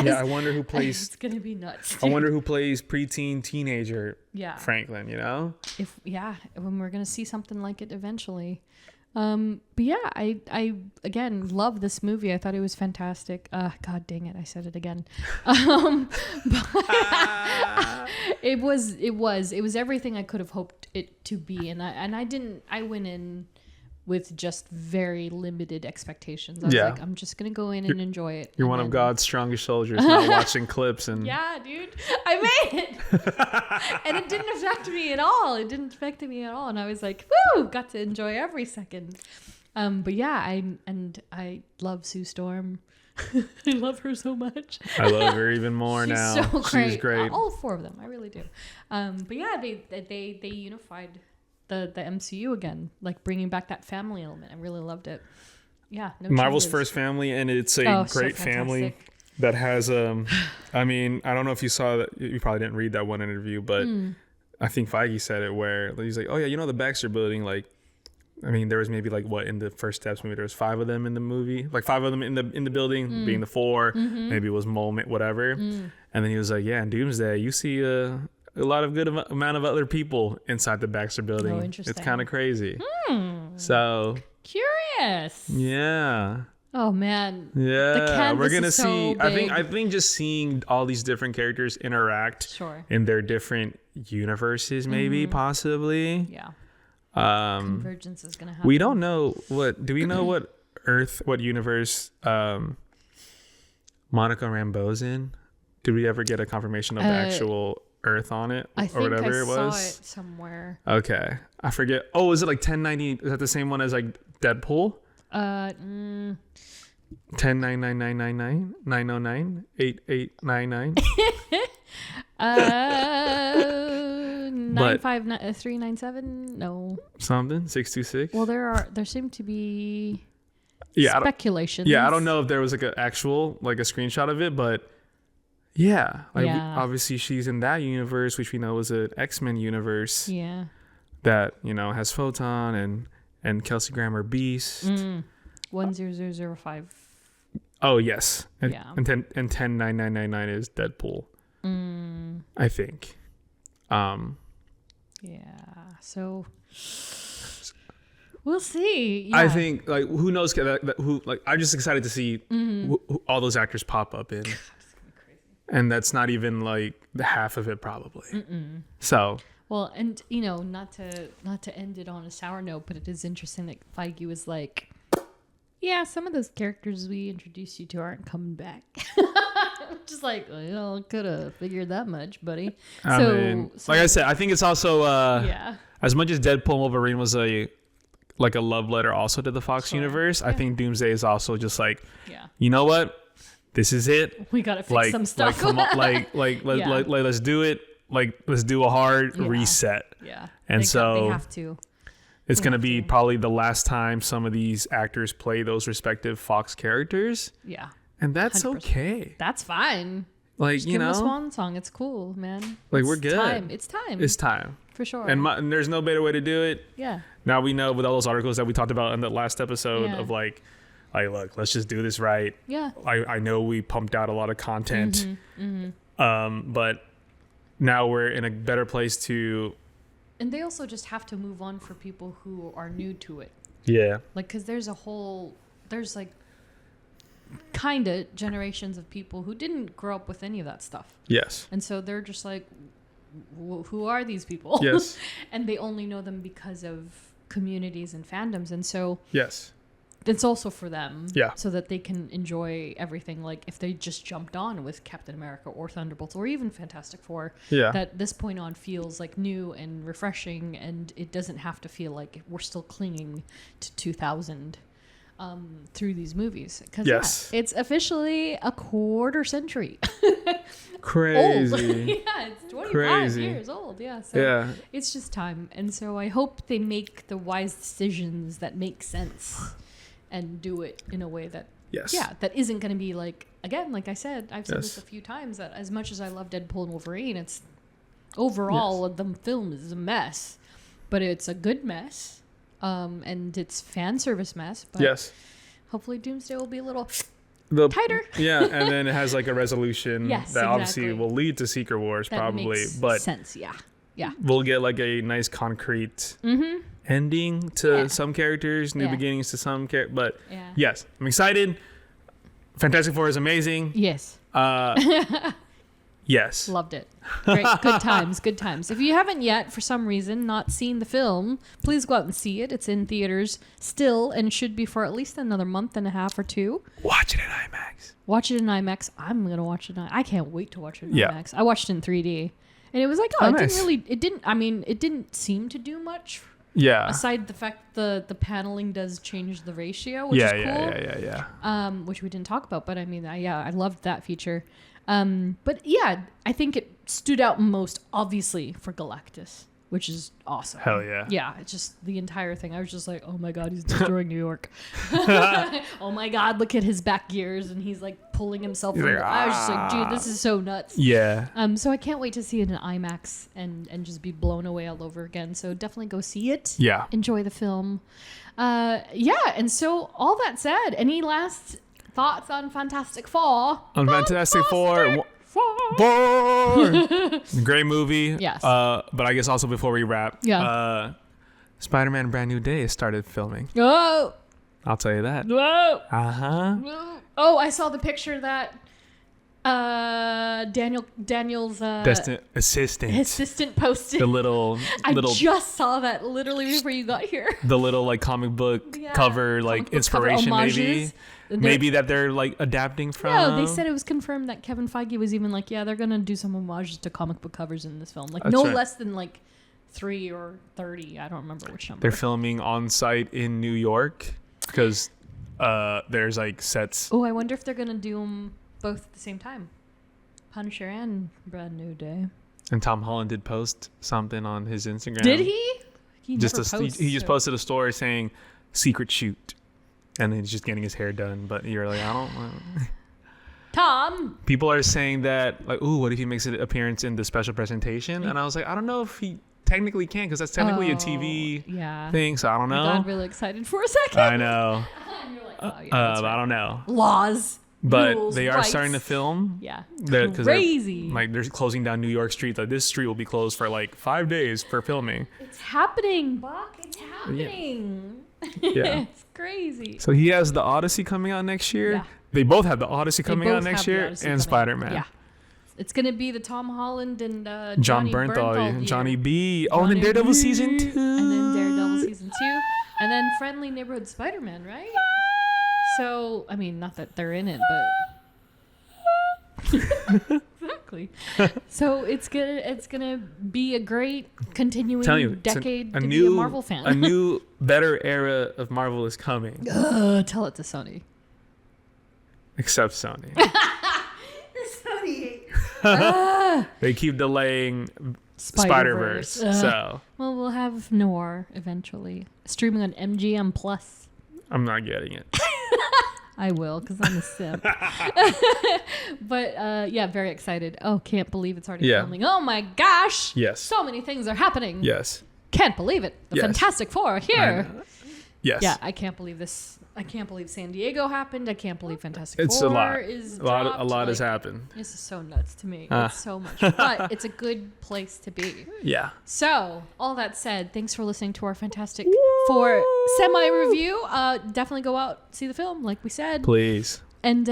Yeah, I wonder who plays. It's gonna be nuts. I wonder who plays preteen teenager Yeah. Franklin. You know. When we're gonna see something like it eventually. But yeah, I again love this movie. I thought it was fantastic. God dang it, I said it again. It was everything I could have hoped it to be, and I went in with just very limited expectations. I was like, I'm just gonna go in and enjoy it. You're and one of then- God's strongest soldiers. Not watching clips and Yeah, dude, I made it, and it didn't affect me at all. And I was like, woo, got to enjoy every second. But yeah, I love Sue Storm. I love her so much. I love her even more She's now. so great. She's great. All 4 of them, I really do. But yeah, they unified the MCU again, like bringing back that family element. I really loved it. Yeah, no Marvel's changes. first family, and it's a Oh, so great family fantastic. that has I mean, I don't know if you saw that. You probably didn't read that one interview, but I think Feige said it where he's like, oh yeah, you know the Baxter building, like I mean, there was maybe like in the first steps movie there was 5 of them in the movie, like 5 of them in the building, being the 4, maybe it was Moment, whatever. And then he was like, yeah, in Doomsday you see a lot of good amount of other people inside the Baxter building. Oh, interesting. It's kind of crazy. So Curious. yeah. Oh man. Yeah, The canvas we're gonna is so see. big. I think just seeing all these different characters interact Sure. in their different universes, maybe possibly. Yeah. Um, Convergence is gonna happen. we don't know what. Do we know what what universe Monica Rambeau's in? Did we ever get a confirmation of the actual Earth on it, I or think whatever I it saw was? it somewhere. Okay, I forget. Oh, is it like 1090? Is that the same one as like Deadpool? 109999 909 8899. 959397. No. Something 626. Well, there seem to be yeah, speculations. I don't know if there was like an actual like a screenshot of it, but yeah, like Yeah. obviously she's in that universe, which we know is an X-Men universe Yeah. that has Photon and Kelsey Grammer Beast. 10005. Oh yes, and, Yeah. and 1099999 is Deadpool. I think. Yeah. So we'll see. Yeah. I think like who knows who like I'm just excited to see who all those actors pop up in. And that's not even like the half of it probably. So Well, and not to end it on a sour note, but it is interesting that Feige was like, yeah, some of those characters we introduced you to aren't coming back. Just like, could have figured that much, buddy. I mean, like I said, I think it's also yeah. as much as Deadpool and Wolverine was a love letter also to the Fox universe, I think Doomsday is also just like, Yeah. you know what? This is it. We gotta fix some stuff. Come on, let's do it. Like let's do a hard reset. Yeah. And they have to. It's going to be probably the last time some of these actors play those respective Fox characters. Yeah. And that's 100%. okay. That's fine. Like, Just you give him know, a swan song. It's cool, man. Like, It's we're good. Time. It's time. it's time. for sure. And there's no better way to do it. yeah. Now we know with all those articles that we talked about in the last episode Yeah. of like, look, let's just do this right. Yeah. I know we pumped out a lot of content, Mm-hmm. but now we're in a better place to. And they also just have to move on for people who are new to it. Yeah. Like, because there's like kind of generations of people who didn't grow up with any of that stuff. Yes. And so they're just like, who are these people? Yes. And they only know them because of communities and fandoms. And so Yes. it's also for them. Yeah. So that they can enjoy everything. Like if they just jumped on with Captain America or Thunderbolts or even Fantastic Four, Yeah. that this point on feels like new and refreshing, and it doesn't have to feel like we're still clinging to 2000 through these movies. Because Yes. it's officially a quarter century. Crazy. Old. Yeah, it's 25 Crazy. years old. Yeah. So Yeah. it's just time. And so I hope they make the wise decisions that make sense and do it in a way that, Yes. yeah, that isn't going to be like, again, like I said, I've said Yes. this a few times, that as much as I love Deadpool and Wolverine, it's overall the film is a mess, but it's a good mess. And it's fan service mess, but Yes. hopefully Doomsday will be a little The, tighter. Yeah, and then it has like a resolution Yes, that obviously exactly. will lead to Secret Wars that probably, makes but sense. Yeah. Yeah. we'll get like a nice concrete Mm-hmm. ending to Yeah. some characters, new Yeah. beginnings to some characters. But Yeah. yes, I'm excited. Fantastic Four is amazing. Yes. Yes. Loved it. Great. Good times. Good times. If you haven't yet, for some reason, not seen the film, please go out and see it. It's in theaters still and should be for at least another month and a half or two. Watch it in IMAX. Watch it in IMAX. I'm going to watch it in I can't wait to watch it in Yeah. IMAX. I watched it in 3D. And it was like, Oh, it nice. it didn't seem to do much. Yeah. Aside the fact the paneling does change the ratio, which Yeah, is cool. yeah. Which we didn't talk about, but I mean, I loved that feature. But yeah, I think it stood out most obviously for Galactus, which is awesome. Hell yeah. Yeah, it's just the entire thing. I was just like, oh my God, he's destroying New York. Oh my God, look at his back gears, and he's like pulling himself. He's From like, I was just like, dude, this is so nuts. Yeah. So I can't wait to see it in IMAX and just be blown away all over again. So definitely go see it. Yeah. Enjoy the film. Yeah, and so all that said, any last thoughts on Fantastic Four? On Fantastic Four. Great movie. Yes. But I guess also before we wrap, Yeah. Spider-Man Brand New Day started filming. Oh, I'll tell you that. whoa. Uh-huh. Oh, I saw the picture that Daniel's assistant posted. The little I just saw that literally before you got here. the little like comic book Yeah, cover like comic book cover inspiration maybe. homages. Maybe that they're like adapting from. No, they said it was confirmed that Kevin Feige was even like, yeah, they're gonna do some homages to comic book covers in this film, like That's no right. less than like 3 or 30. I don't remember which number. They're filming on site in New York because there's like sets. Oh, I wonder if they're gonna do them both at the same time, Punisher and Brand New Day. And Tom Holland did post something on his Instagram. Did he? He Just never posts, he just so- posted a story saying secret shoot, and then he's just getting his hair done. But you're like, I don't. Tom. People are saying that like, ooh, what if he makes an appearance in the special presentation? And I was like, I don't know if he technically can because that's technically a TV thing. So I don't know. I got really excited for a second. I know. And you're like, oh, yeah, that's But I right. don't know. Laws. But rules, they are rights. starting to film. Yeah. Cause Crazy. they're closing down New York streets. Like this street will be closed for like 5 days for filming. It's happening, Buck. It's happening. Yeah. It's crazy. So he has the Odyssey coming out next year. Yeah. They both have the Odyssey coming They out both next have the year, Odyssey and coming out. Spider-Man. Yeah. It's going to be the Tom Holland and John Johnny Bernthal, year. Johnny B. Oh, and then Johnny Daredevil B. season 2. And then Daredevil season 2. And then Friendly Neighborhood Spider-Man, right? So, I mean, not that they're in it, but... Exactly. So it's gonna be a great continuing Telling you, decade to be a Marvel fan. A new, better era of Marvel is coming. Tell it to Sony. Except Sony. Sony. They keep delaying Spider-Verse. So Well, we'll have Noir eventually streaming on MGM Plus. I'm not getting it. I will, because I'm a simp. But yeah, very excited. Oh, can't believe it's already filming. Oh my gosh. Yes. So many things are happening. Yes. Can't believe it. The Fantastic Four are here. Yes. Yeah, I can't believe this. I can't believe San Diego happened. I can't believe Fantastic It's Four a lot. is A lot dropped. has happened. This is so nuts to me. It's so much. But it's a good place to be. Yeah. So, all that said, thanks for listening to our Fantastic Four semi-review. Definitely go out, see the film, like we said. Please. And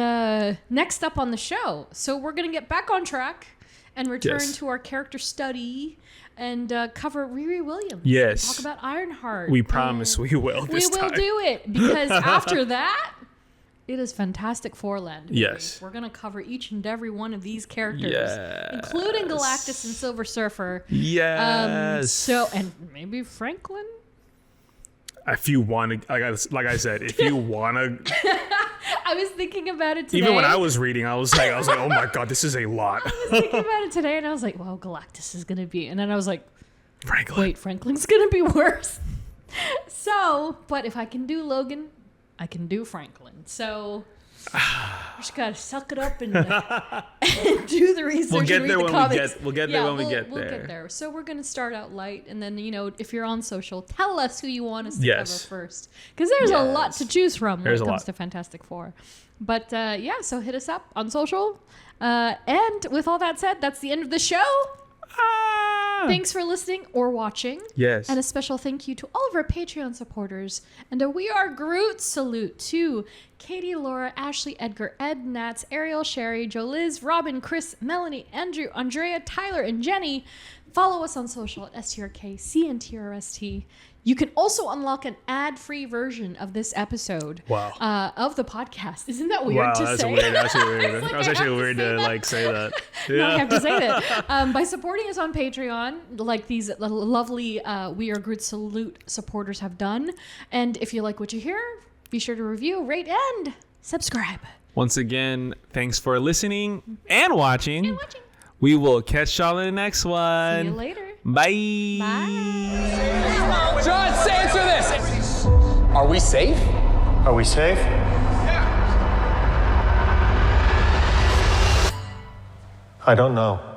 next up on the show, so we're going to get back on track and return to our character study and cover Riri Williams. Yes. Talk about Ironheart. We promise we will this time. We will do it, because after that, it is Fantastic Four land. Baby. Yes. We're going to cover each and every one of these characters, Yes. including Galactus and Silver Surfer. Yes. And maybe Franklin? If you want to, like I said, if you want to. I was thinking about it today. Even when I was reading, I was like, oh my God, this is a lot. I was thinking about it today, and I was like, well, Galactus is going to be. And then I was like, Franklin. wait, Franklin's going to be worse. So, but if I can do Logan, I can do Franklin. So, we just got to suck it up and do the research. We'll get and read there the when comics. we'll get there when we get We'll there. get there. So we're going to start out light, and then, if you're on social, tell us who you want us to Yes. cover first. Because there's a lot to choose from when it comes lot. to Fantastic Four. But so hit us up on social. And with all that said, that's the end of the show. Thanks for listening or watching. Yes. And a special thank you to all of our Patreon supporters. And a We Are Groot salute to Katie, Laura, Ashley, Edgar, Ed, Nats, Ariel, Sherry, Joe Liz, Robin, Chris, Melanie, Andrew, Andrea, Tyler, and Jenny. Follow us on social at STRKCNTRST. You can also unlock an ad-free version of this episode of the podcast. Isn't that weird to say? Weird. That's weird. Like, That was actually weird to say that. Yeah. No, I have to say that. By supporting us on Patreon, like these lovely We Are Groot Salute supporters have done. And if you like what you hear, be sure to review, rate, and subscribe. Once again, thanks for listening and watching. We will catch y'all in the next one. See you later. Bye. Bye. John, answer this. Are we safe? Are we safe? I don't know.